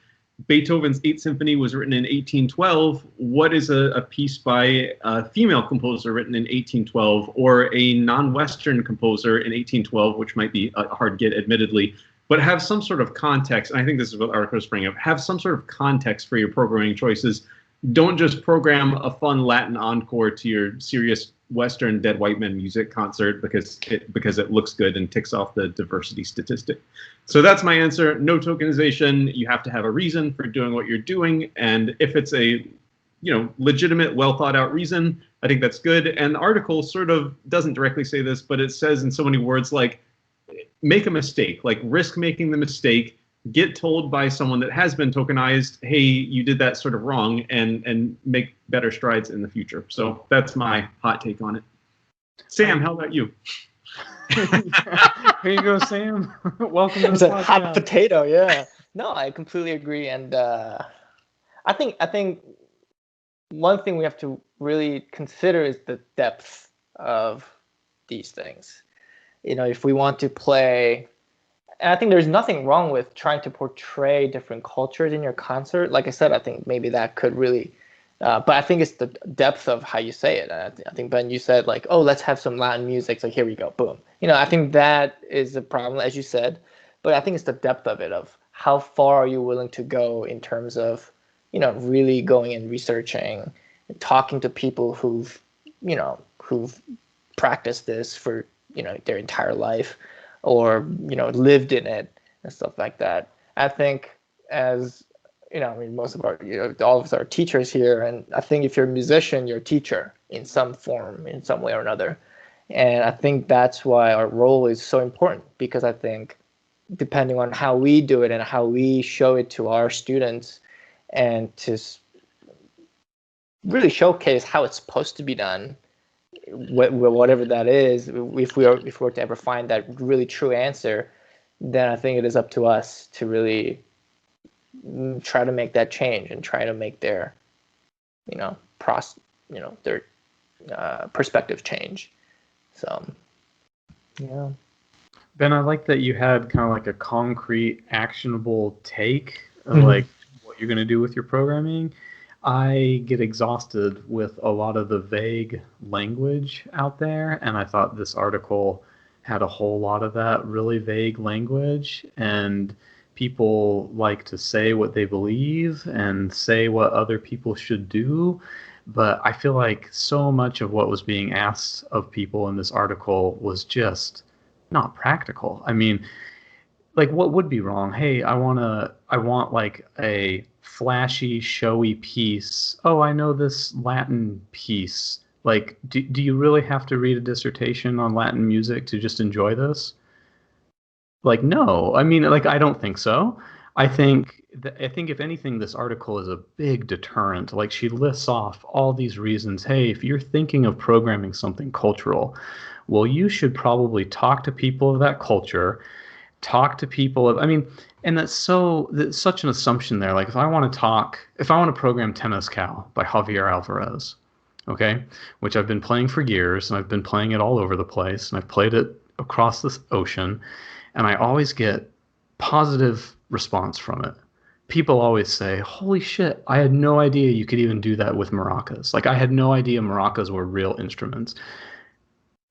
Speaker 4: Beethoven's 8th Symphony was written in 1812. What is a piece by a female composer written in 1812, or a non-Western composer in 1812, which might be a hard get, admittedly, but have some sort of context. And I think this is what Arthur was bringing up. Have some sort of context for your programming choices. Don't just program a fun Latin encore to your serious Western dead white men music concert because it looks good and ticks off the diversity statistic. So that's my answer. No tokenization. You have to have a reason for doing what you're doing, and if it's a legitimate, well thought out reason, I think that's good. And the article sort of doesn't directly say this, but it says in so many words like make a mistake, like risk making the mistake, get told by someone that has been tokenized, hey, you did that sort of wrong, and make better strides in the future. So that's my hot take on it. Sam, how about you?
Speaker 1: Here you go, Sam. Welcome to
Speaker 5: It's
Speaker 1: the
Speaker 5: a
Speaker 1: podcast.
Speaker 5: hot potato, yeah. No, I completely agree, and I think one thing we have to really consider is the depth of these things. If we want to play, and I think there's nothing wrong with trying to portray different cultures in your concert. Like I said, I think maybe that could really, but I think it's the depth of how you say it. And I think, Ben, you said like, oh, let's have some Latin music. It's like, here we go, boom. I think that is a problem, as you said, but I think it's the depth of it, of how far are you willing to go in terms of, really going and researching and talking to people who've practiced this for, their entire life, or lived in it and stuff like that. I think as most of our all of us are teachers here, and I think if you're a musician, you're a teacher in some form, in some way or another. And I think that's why our role is so important, because I think depending on how we do it and how we show it to our students, and to really showcase how it's supposed to be done, whatever that is, if we were to ever find that really true answer, then I think it is up to us to really try to make that change and try to make their, their perspective change. So, yeah.
Speaker 3: Ben, I like that you had kind of like a concrete, actionable take of
Speaker 5: Mhm.
Speaker 3: like what you're going to do with your programming. I get exhausted with a lot of the vague language out there, and I thought this article had a whole lot of that really vague language, and people like to say what they believe and say what other people should do. But I feel like so much of what was being asked of people in this article was just not practical. I mean, like what would be wrong? Hey, I want like a flashy, showy piece. Oh, I know this Latin piece. Like, do you really have to read a dissertation on Latin music to just enjoy this? Like, no. I mean, like, I don't think so. I think if anything, this article is a big deterrent. Like, she lists off all these reasons. Hey, if you're thinking of programming something cultural, well, you should probably talk to people of that culture, talk to people of, I mean, and that's such an assumption there. Like, if I want to program Temazcal by Javier Alvarez, okay, which I've been playing for years, and I've been playing it all over the place, and I've played it across this ocean, and I always get positive response from it. People always say, holy shit, I had no idea you could even do that with maracas. Like, I had no idea maracas were real instruments.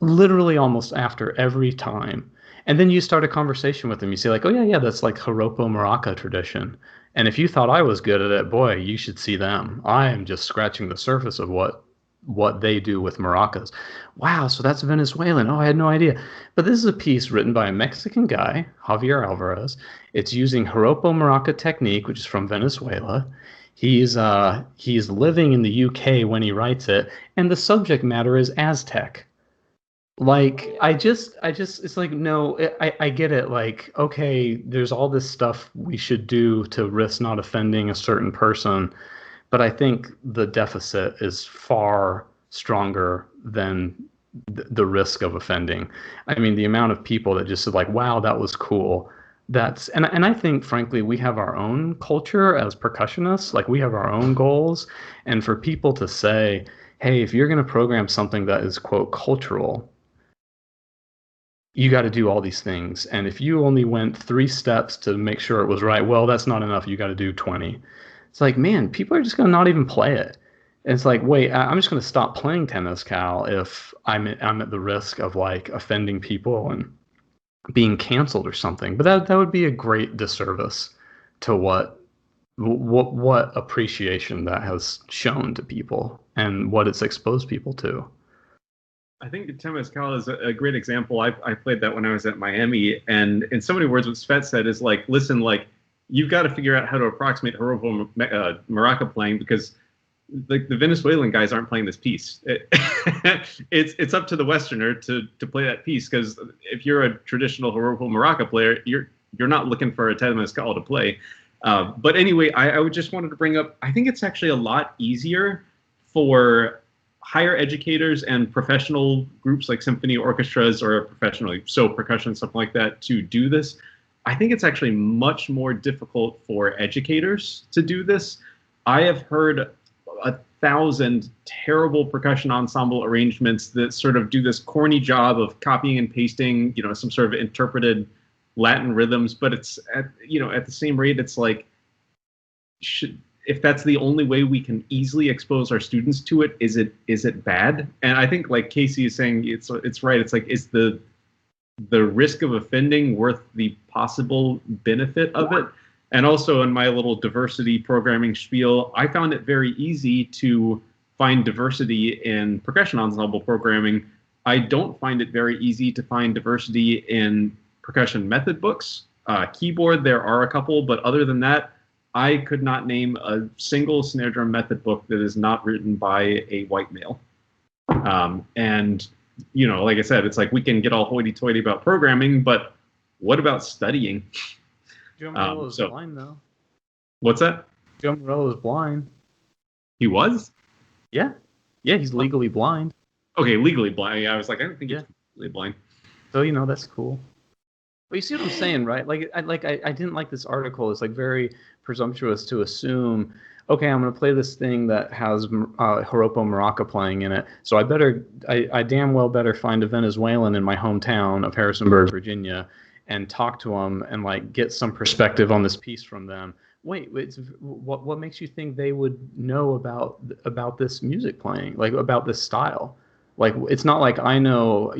Speaker 3: Literally almost after every time. And then you start a conversation with them. You say like, oh yeah, that's like Joropo maraca tradition. And if you thought I was good at it, boy, you should see them. I am just scratching the surface of what they do with maracas. Wow, so that's Venezuelan. Oh, I had no idea. But this is a piece written by a Mexican guy, Javier Alvarez. It's using Joropo maraca technique, which is from Venezuela. He's living in the UK when he writes it, and the subject matter is Aztec. Like, it's like, no, I get it. Like, okay, there's all this stuff we should do to risk not offending a certain person, but I think the deficit is far stronger than the risk of offending. I mean, the amount of people that just said like, wow, that was cool. And I think, frankly, we have our own culture as percussionists. Like, we have our own goals, and for people to say, hey, if you're going to program something that is, quote, cultural, you got to do all these things. And if you only went 3 steps to make sure it was right, well, that's not enough. You got to do 20. It's like, man, people are just going to not even play it. And it's like, wait, I'm just going to stop playing Temazcal if I'm at the risk of like offending people and being canceled or something. But that would be a great disservice to what appreciation that has shown to people and what it's exposed people to.
Speaker 4: I think Temazcal is a great example. I played that when I was at Miami, and in so many words, what Svet said is like, listen, like, you've got to figure out how to approximate Joropo maraca playing, because like the Venezuelan guys aren't playing this piece. It's up to the Westerner to play that piece, because if you're a traditional Joropo maraca player, you're not looking for a Temazcal to play. But anyway, I would just wanted to bring up, I think it's actually a lot easier for higher educators and professional groups like symphony orchestras or professionally, so percussion, something like that, to do this. I think it's actually much more difficult for educators to do this. I have heard 1,000 terrible percussion ensemble arrangements that sort of do this corny job of copying and pasting, some sort of interpreted Latin rhythms, but it's at the same rate, it's like, if that's the only way we can easily expose our students to it, is it bad? And I think, like Casey is saying, it's right. It's like, is the risk of offending worth the possible benefit of it? And also, in my little diversity programming spiel, I found it very easy to find diversity in percussion ensemble programming. I don't find it very easy to find diversity in percussion method books. Keyboard, there are a couple, but other than that, I could not name a single snare drum method book that is not written by a white male. And like I said, it's like we can get all hoity-toity about programming, but what about studying?
Speaker 1: Joe Morello is blind, though.
Speaker 4: What's that?
Speaker 1: Joe Morello is blind.
Speaker 4: He was?
Speaker 1: Yeah. Yeah, he's legally blind.
Speaker 4: Okay, legally blind. Yeah, I was like, I don't think he's legally blind.
Speaker 1: So, that's cool. But you see what I'm saying, right? I didn't like this article. It's like very presumptuous to assume, okay, I'm going to play this thing that has Joropo Maraca playing in it. So I damn well better find a Venezuelan in my hometown of Harrisonburg, Virginia, and talk to them and like get some perspective on this piece from them. Wait, what makes you think they would know about this music playing, like about this style? Like, it's not like I know,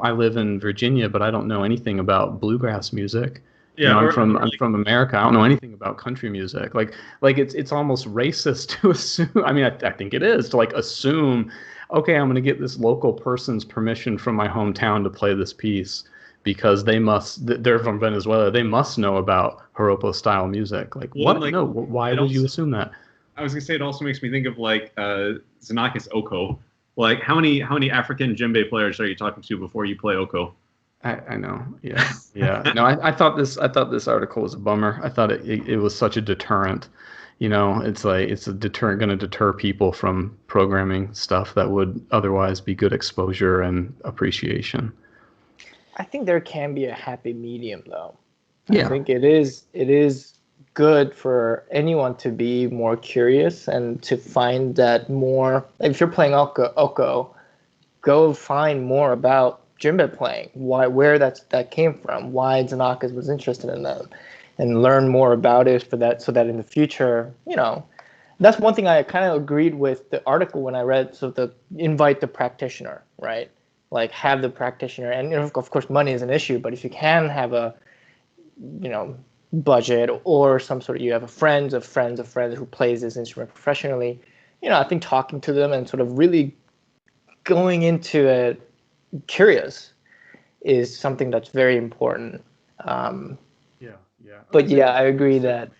Speaker 1: I live in Virginia, but I don't know anything about bluegrass music.
Speaker 4: Yeah,
Speaker 1: I'm from America. I don't know anything about country music. Like it's almost racist to assume. I mean, I think it is to like assume, okay, I'm going to get this local person's permission from my hometown to play this piece because they're from Venezuela. They must know about Joropo style music. Like, what? Like, no. Why would you assume that?
Speaker 4: I was gonna say it also makes me think of like Xenakis Oko. Like, how many African djembe players are you talking to before you play Oko?
Speaker 1: I know. Yeah. Yeah. No, I thought this article was a bummer. I thought it was such a deterrent. It's like it's going to deter people from programming stuff that would otherwise be good exposure and appreciation.
Speaker 5: I think there can be a happy medium, though.
Speaker 1: Yeah.
Speaker 5: I think it is good for anyone to be more curious and to find that more. If you're playing Oko, go find more about djembe playing, where that came from, why Xenakis was interested in them, and learn more about it so that in the future, that's one thing I kind of agreed with the article when I read. So invite the practitioner, right? Like have the practitioner, and of course money is an issue, but if you can have a budget or some sort of, you have a friend of friends who plays this instrument professionally, I think talking to them and sort of really going into it curious is something that's very important. But I agree that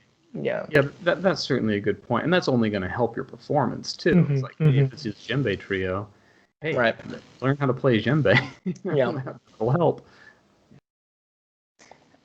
Speaker 1: that's certainly a good point, and that's only going to help your performance too. Mm-hmm. It's like if it's his djembe trio, hey, right, learn how to play djembe. That'll help.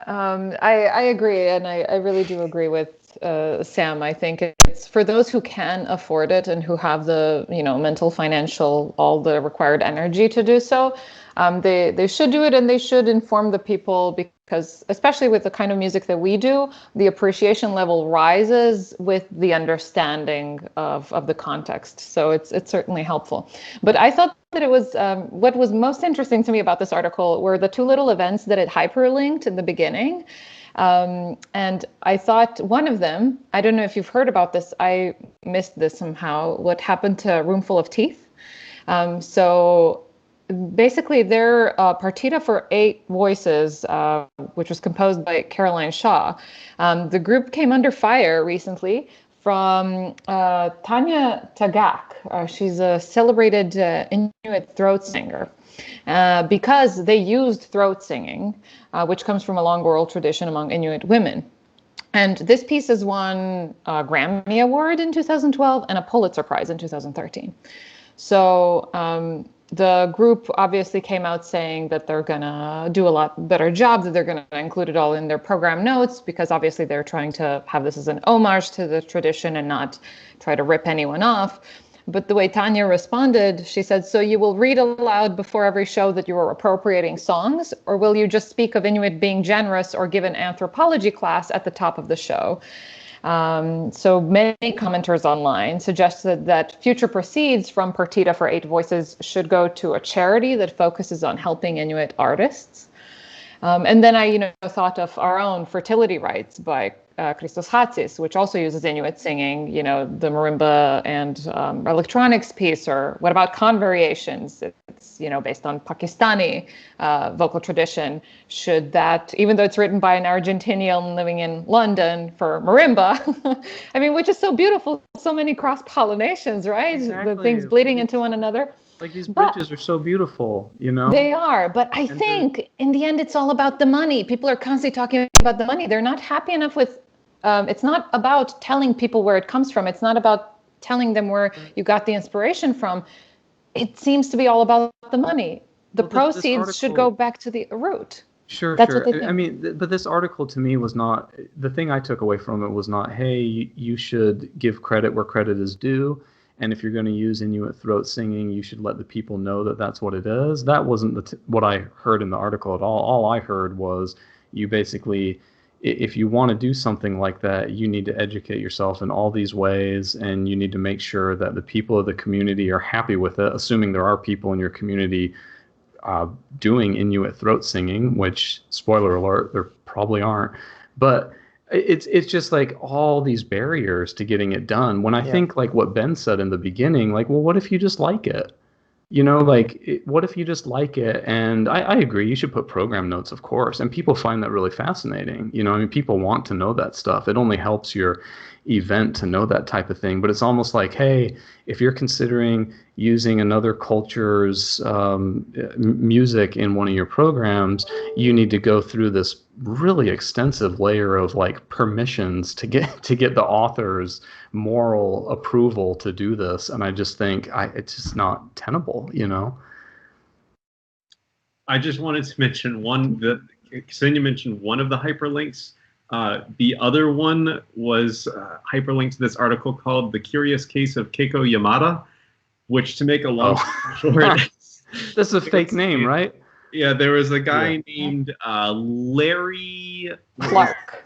Speaker 2: I agree, and I really do agree with Sam. I think it's for those who can afford it and who have the mental, financial, all the required energy to do so. They should do it, and they should inform the people, because especially with the kind of music that we do, the appreciation level rises with the understanding of the context. So it's certainly helpful. But I thought that it was what was most interesting to me about this article were the two little events that it hyperlinked in the beginning. And I thought one of them, I don't know if you've heard about this, I missed this somehow, what happened to Roomful of Teeth. So basically their partita for 8 voices, which was composed by Caroline Shaw. The group came under fire recently from Tanya Tagak. She's a celebrated Inuit throat singer. Because they used throat singing, which comes from a long oral tradition among Inuit women. And this piece has won a Grammy Award in 2012 and a Pulitzer Prize in 2013. So the group obviously came out saying that they're going to do a lot better job, that they're going to include it all in their program notes, because obviously they're trying to have this as an homage to the tradition and not try to rip anyone off. But the way Tanya responded, she said, so you will read aloud before every show that you are appropriating songs, or will you just speak of Inuit being generous or give an anthropology class at the top of the show? So many commenters online suggested that future proceeds from Partita for 8 Voices should go to a charity that focuses on helping Inuit artists. And then I, thought of our own Fertility Rites by Christos Hatsis, which also uses Inuit singing, the marimba and electronics piece, or what about Convariations? It's, based on Pakistani vocal tradition. Should that, even though it's written by an Argentinian living in London for marimba, which is so beautiful, so many cross-pollinations, right?
Speaker 1: Exactly.
Speaker 2: The things bleeding into one another.
Speaker 1: Like these bridges are so beautiful,
Speaker 2: They are, but I think in the end, it's all about the money. People are constantly talking about the money. They're not happy enough with, it's not about telling people where it comes from. It's not about telling them where you got the inspiration from. It seems to be all about the money. the
Speaker 1: Well, this
Speaker 2: proceeds should
Speaker 1: article-
Speaker 2: go back to the root.
Speaker 1: Sure,
Speaker 2: That's
Speaker 1: sure.
Speaker 2: what they
Speaker 1: I
Speaker 2: think.
Speaker 1: mean, but this article to me was not, the thing I took away from it was not, hey, you should give credit where credit is due. And if you're going to use Inuit throat singing, you should let the people know that that's what it is. That wasn't what I heard in the article at all. All I heard was you basically, if you want to do something like that, you need to educate yourself in all these ways, and you need to make sure that the people of the community are happy with it, assuming there are people in your community doing Inuit throat singing, which, spoiler alert, there probably aren't. But it's just like all these barriers to getting it done. When I think like what Ben said in the beginning, like, well, what if you just like it? You know, like, what if you just like it? And I agree, you should put program notes, of course. And people find that really fascinating. You know, I mean, people want to know that stuff. It only helps your event to know that type of thing. But it's almost like, hey, if you're considering using another culture's music in one of your programs, you need to go through this really extensive layer of like permissions to get the author's moral approval to do this. And I just think it's just not tenable, you know.
Speaker 4: I just wanted to mention one that Ksenija mentioned, one of the hyperlinks. The other one was hyperlinked to this article called "The Curious Case of Keiko Yamada," which, to make a long story short,
Speaker 1: this is a fake name, right?
Speaker 4: Yeah, there was a guy named Larry Clark.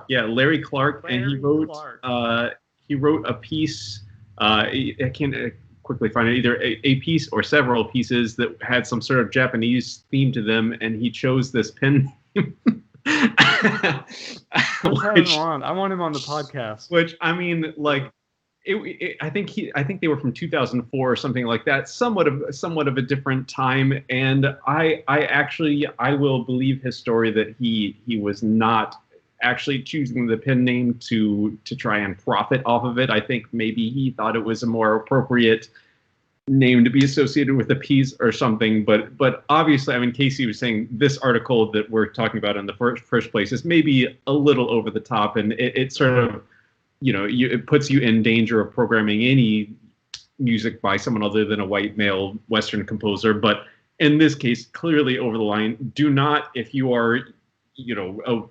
Speaker 4: Yeah, Larry Clark, and he wrote a piece. I can't quickly find it, either a piece or several pieces that had some sort of Japanese theme to them, and he chose this pen name.
Speaker 1: I want him on the podcast.
Speaker 4: Which, I mean, like, I think they were from 2004 or something like that, somewhat of a different time. And I will believe his story that he was not actually choosing the pen name to try and profit off of it. I think maybe he thought it was a more appropriate name to be associated with a piece or something. But obviously, I mean, Casey was saying this article that we're talking about in the first place is maybe a little over the top, and it sort of, you know, it puts you in danger of programming any music by someone other than a white male Western composer. But in this case, clearly over the line. Do not, if you are, you know,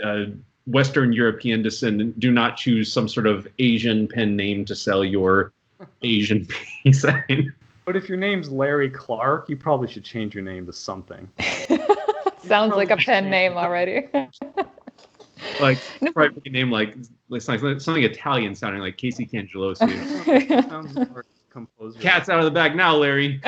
Speaker 4: a Western European descendant, do not choose some sort of Asian pen name to sell your Asian piece.
Speaker 1: But if your name's Larry Clark, you probably should change your name to something.
Speaker 2: Sounds like a pen name already.
Speaker 4: Like, probably a name like something Italian sounding, like Casey Cangelosi.
Speaker 1: Sounds more composer.
Speaker 4: Cat's out of the bag now, Larry.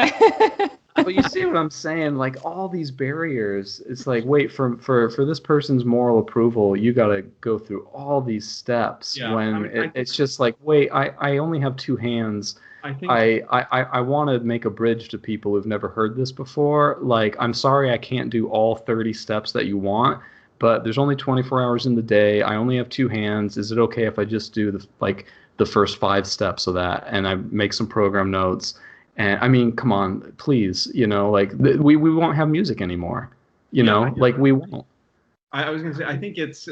Speaker 1: But you see what I'm saying? Like, all these barriers. It's like, wait, for this person's moral approval, you got to go through all these steps.
Speaker 4: Yeah,
Speaker 1: when
Speaker 4: I mean,
Speaker 1: it's just like, wait, I only have two hands.
Speaker 4: I think
Speaker 1: I want to make a bridge to people who've never heard this before. Like, I'm sorry I can't do all 30 steps that you want, but there's only 24 hours in the day. I only have two hands. Is it okay if I just do the first 5 steps of that, and I make some program notes? And I mean, come on, please, you know, like we won't have music anymore, you know, like we won't.
Speaker 4: I was going to say, I think it's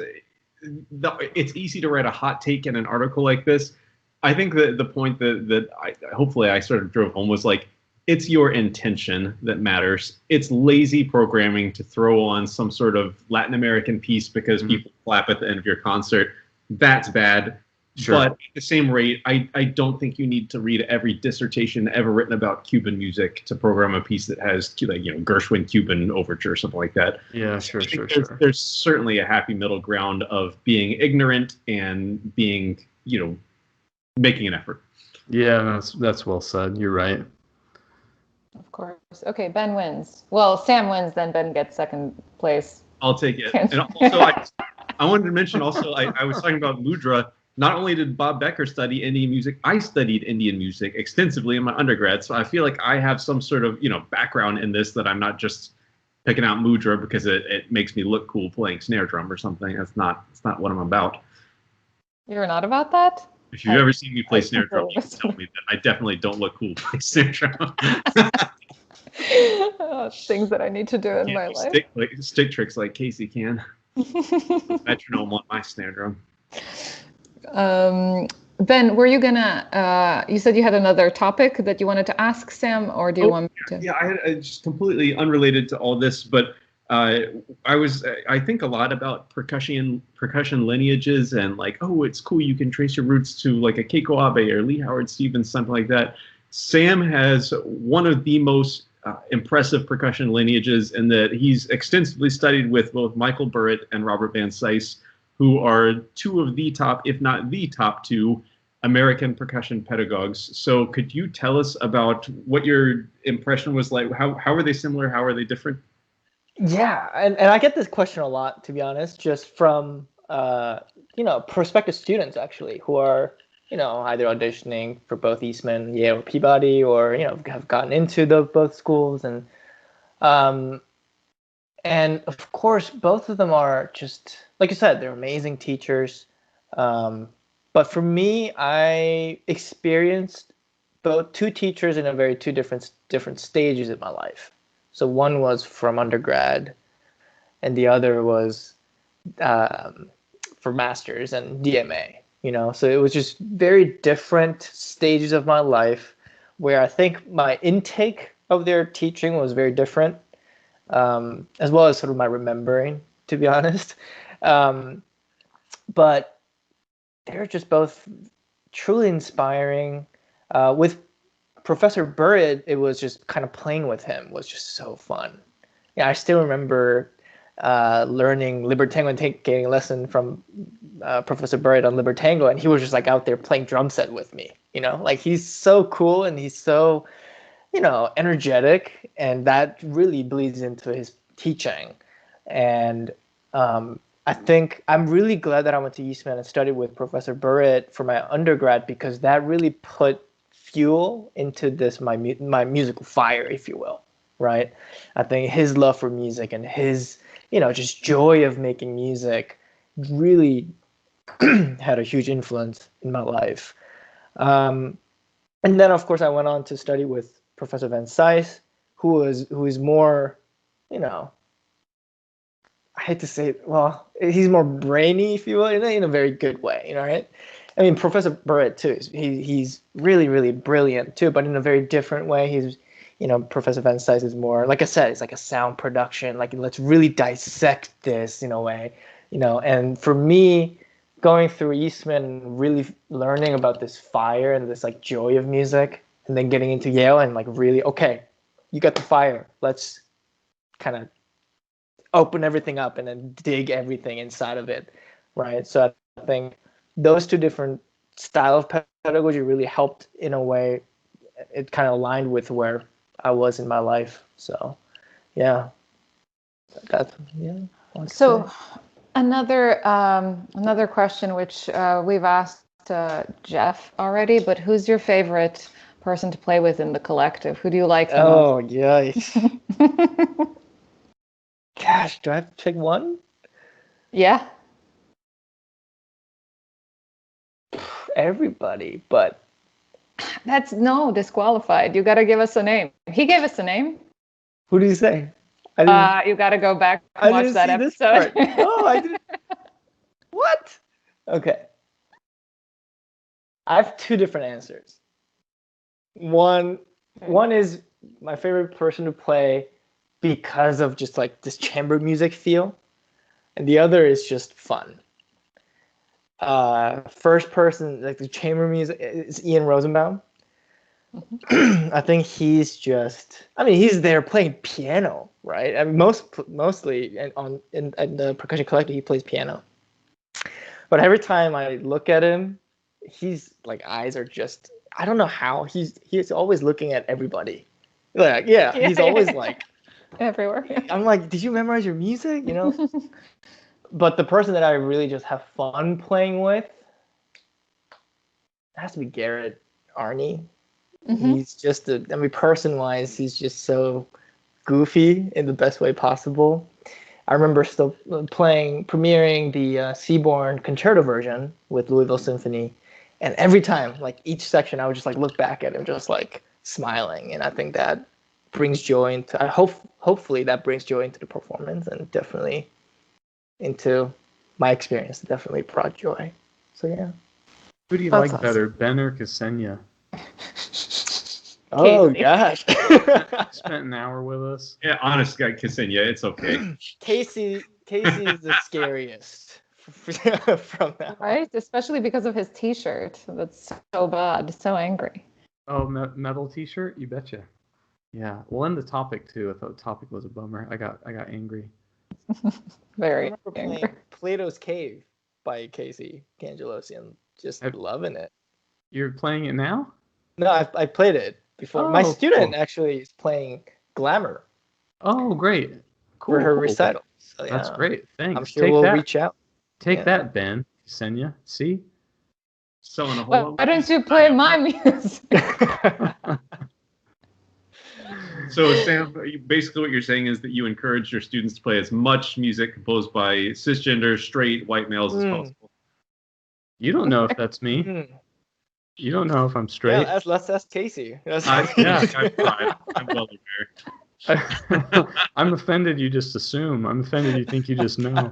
Speaker 4: easy to write a hot take in an article like this. I think that the point that hopefully I sort of drove home was like, it's your intention that matters. It's lazy programming to throw on some sort of Latin American piece because people clap at the end of your concert. That's bad. Sure. But at the same rate, I don't think you need to read every dissertation ever written about Cuban music to program a piece that has, like, you know, Gershwin Cuban Overture or something like that.
Speaker 1: Yeah, sure.
Speaker 4: There's certainly a happy middle ground of being ignorant and being, you know, making an effort.
Speaker 1: Yeah, that's well said. You're right.
Speaker 2: Of course. Okay, Ben wins. Well, Sam wins, then Ben gets second place.
Speaker 4: I'll take it. And also, I wanted to mention also, I was talking about Mudra. Not only did Bob Becker study Indian music, I studied Indian music extensively in my undergrad. So I feel like I have some sort of, you know, background in this, that I'm not just picking out Mudra because it makes me look cool playing snare drum or something. It's not what I'm about.
Speaker 2: You're not about that?
Speaker 4: If you've ever seen me play snare drum, you can tell me that I definitely don't look cool playing snare drum.
Speaker 2: Things that I need to do in my life.
Speaker 4: Stick tricks like Casey can. Metronome on my snare drum.
Speaker 2: Ben, were you gonna? You said you had another topic that you wanted to ask Sam, or do you want me to?
Speaker 4: Yeah, I had just completely unrelated to all this, but I think a lot about percussion lineages and like, oh, it's cool, you can trace your roots to like a Keiko Abe or Lee Howard Stevens, something like that. Sam has one of the most impressive percussion lineages in that he's extensively studied with both Michael Burritt and Robert Van Sice, who are two of the top, if not the top two, American percussion pedagogues. So could you tell us about what your impression was like? How are they similar? How are they different?
Speaker 5: Yeah, and I get this question a lot, to be honest, just from prospective students actually who are either auditioning for both Eastman, Yale, or Peabody, or have gotten into both schools, and of course both of them are just like you said, they're amazing teachers. But for me, I experienced both two teachers in a very two different stages in my life. So one was from undergrad, and the other was for masters and DMA. So it was just very different stages of my life, where I think my intake of their teaching was very different, as well as sort of my remembering, to be honest. But they're just both truly inspiring. With Professor Burritt, it was just kind of playing with him was just so fun. Yeah, I still remember learning Libertango and getting a lesson from Professor Burritt on Libertango, and he was just like out there playing drum set with me. Like he's so cool and he's so energetic, and that really bleeds into his teaching. And I think I'm really glad that I went to Eastman and studied with Professor Burritt for my undergrad, because that really put fuel into my musical fire, if you will, right? I think his love for music and his, just joy of making music really had a huge influence in my life. And then, of course, I went on to study with Professor Van Sice, who is more, I hate to say it, well, he's more brainy, if you will, in a very good way, right? I mean, Professor Burritt too. He's really, really brilliant too, but in a very different way. He's, Professor Van Sice is more, like I said, it's like a sound production. Like, let's really dissect this in a way, And for me, going through Eastman and really learning about this fire and this like joy of music, and then getting into Yale and like really, okay, you got the fire. Let's kind of open everything up and then dig everything inside of it, right? So I think those two different style of pedagogy really helped in a way. It kind of aligned with where I was in my life. So yeah,
Speaker 2: So another question, which we've asked Jeff already, but who's your favorite person to play with in the collective? Who do you like the most?
Speaker 5: Oh, yikes. Gosh, do I have to pick one?
Speaker 2: Yeah.
Speaker 5: Everybody, but
Speaker 2: That's disqualified. You got to give us a name. He gave us a name.
Speaker 5: Who do you say?
Speaker 2: You got to go back and watch that episode.
Speaker 5: Oh, I didn't. What? Okay. I have two different answers. One is my favorite person to play because of just like this chamber music feel, and the other is just fun. First person, like the chamber music, is Ian Rosenbaum. Mm-hmm. I think he's there playing piano, right? I mean, mostly in the Percussion Collective, he plays piano. But every time I look at him, he's like, eyes are just, I don't know how, he's always looking at everybody. Like, he's always like
Speaker 2: everywhere.
Speaker 5: I'm like, did you memorize your music? But the person that I really just have fun playing with has to be Garrett Arney. Mm-hmm. He's just person-wise, he's just so goofy in the best way possible. I remember still premiering the Seaborn Concerto version with Louisville Symphony, and every time, like each section, I would just like look back at him, just like smiling, and I think that brings joy into. Hopefully that brings joy into the performance, and definitely into my experience. It definitely brought joy. So yeah.
Speaker 3: Who do you
Speaker 2: That's
Speaker 3: like better, Ben or Ksenija?
Speaker 5: Oh
Speaker 2: Casey.
Speaker 5: gosh.
Speaker 3: Spent an hour with us.
Speaker 4: Yeah, honest guy, Ksenia, it's okay.
Speaker 5: Casey is the scariest from that.
Speaker 2: Right? Especially because of his T-shirt. That's so bad, so angry.
Speaker 3: Oh, metal T-shirt? You betcha. Yeah. We'll end the topic too. I thought the topic was a bummer. I got angry.
Speaker 5: I
Speaker 2: Very
Speaker 5: remember
Speaker 2: angry.
Speaker 5: playing Plato's Cave by Casey Cangelosi and just loving it.
Speaker 3: You're playing it now?
Speaker 5: No, I played it before.
Speaker 3: Oh,
Speaker 5: My student
Speaker 3: cool.
Speaker 5: actually is playing Glamour
Speaker 3: Oh, great. Cool.
Speaker 5: for her
Speaker 3: cool.
Speaker 5: recital. So,
Speaker 3: That's
Speaker 5: yeah,
Speaker 3: great. Thanks.
Speaker 5: I'm sure
Speaker 3: Take
Speaker 5: we'll
Speaker 3: that.
Speaker 5: reach out.
Speaker 3: Take
Speaker 5: Yeah.
Speaker 3: that, Ben. Ksenija. See?
Speaker 4: Selling a whole
Speaker 2: Why don't you play my music?
Speaker 4: So, Sam, basically what you're saying is that you encourage your students to play as much music composed by cisgender, straight, white males as possible.
Speaker 3: You don't know if that's me.
Speaker 5: Hmm.
Speaker 3: You don't know if I'm straight.
Speaker 5: Yeah, let's ask Casey.
Speaker 4: I've tried. I'm well aware.
Speaker 3: I'm offended you just assume. I'm offended you think you just know.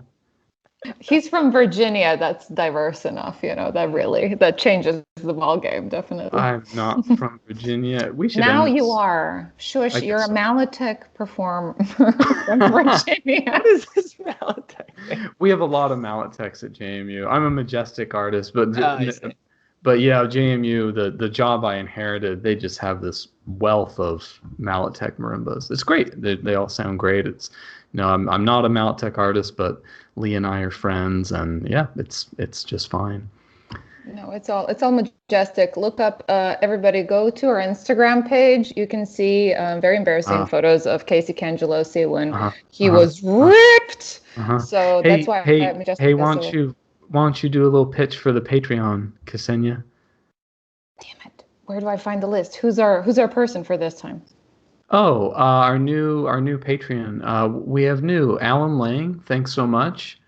Speaker 2: He's from Virginia. That's diverse enough, that changes the ball game, definitely.
Speaker 3: I'm not from Virginia. We should
Speaker 2: Now
Speaker 3: end
Speaker 2: you
Speaker 3: this.
Speaker 2: are. Shush,
Speaker 3: I
Speaker 2: you're a
Speaker 3: guess so.
Speaker 2: Malotech performer from Virginia.
Speaker 5: What is this Malotech thing?
Speaker 3: We have a lot of Malotechs at JMU. I'm a Majestic artist, but
Speaker 5: I see.
Speaker 3: but yeah, JMU, the job I inherited, they just have this wealth of Malotech marimbas. It's great. They all sound great. It's I'm not a Malotech artist, but Lee and I are friends, and yeah, it's just fine.
Speaker 2: No, it's all majestic. Look up, everybody go to our Instagram page. You can see very embarrassing photos of Casey Cangelosi when he was ripped. So that's why Majestic.
Speaker 3: Hey, why don't you do a little pitch for the Patreon, Ksenija?
Speaker 2: Damn it! Where do I find the list? Who's our person for this time?
Speaker 3: Oh, our new Patreon. We have new Alan Lang. Thanks so much.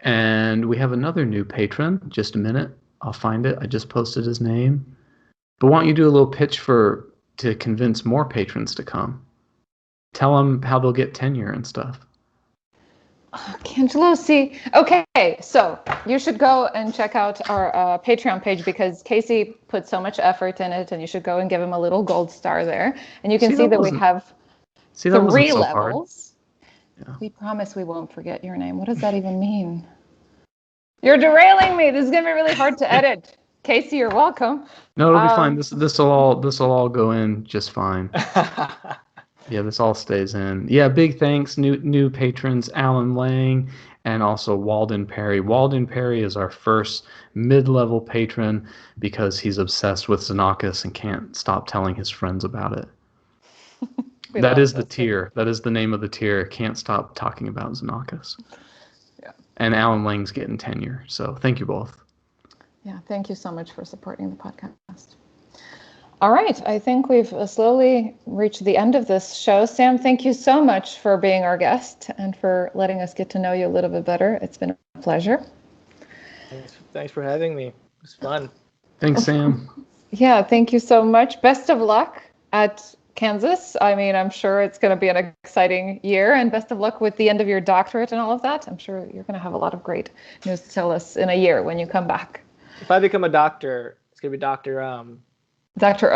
Speaker 3: And we have another new patron. Just a minute. I'll find it. I just posted his name. But why don't you do a little pitch to convince more patrons to come? Tell them how they'll get tenure and stuff.
Speaker 2: Cangelosi. Okay, so you should go and check out our Patreon page because Casey put so much effort in it, and you should go and give him a little gold star there. And you can see that we have 3 levels.
Speaker 3: Yeah.
Speaker 2: We promise we won't forget your name. What does that even mean? You're derailing me. This is gonna be really hard to edit. Casey, you're welcome.
Speaker 3: No, it'll be fine. This'll all go in just fine. Yeah, this all stays in. Yeah, big thanks, new patrons, Alan Lang, and also Walden Perry. Walden Perry is our first mid-level patron because he's obsessed with Xenakis and can't stop telling his friends about it. That is the tier. That is the name of the tier. Can't stop talking about Xenakis.
Speaker 2: Yeah.
Speaker 3: And Alan Lang's getting tenure. So thank you both.
Speaker 2: Yeah, thank you so much for supporting the podcast. All right, I think we've slowly reached the end of this show. Sam, thank you so much for being our guest and for letting us get to know you a little bit better. It's been a pleasure.
Speaker 5: Thanks for having me. It was fun.
Speaker 3: Thanks, Sam.
Speaker 2: Yeah, thank you so much. Best of luck at Kansas. I mean, I'm sure it's going to be an exciting year, and best of luck with the end of your doctorate and all of that. I'm sure you're going to have a lot of great news to tell us in a year when you come back.
Speaker 5: If I become a doctor, it's going to be Dr.
Speaker 2: Drum.
Speaker 5: Drum.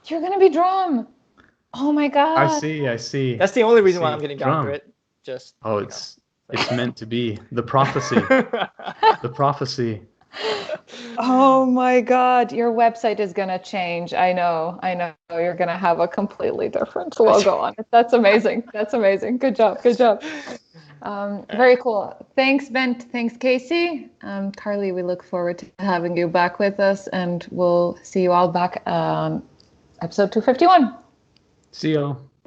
Speaker 2: You're going to be Drum. Oh my God.
Speaker 3: I see.
Speaker 5: That's the only reason why I'm getting doctorate. Just
Speaker 3: it's meant to be. The prophecy. The prophecy.
Speaker 2: Oh my God, your website is going to change. I know. You're going to have a completely different logo on it. That's amazing. Good job. Very cool. Thanks, Ben. Thanks, Casey. Carly, we look forward to having you back with us, and we'll see you all back on episode 251.
Speaker 3: See y'all.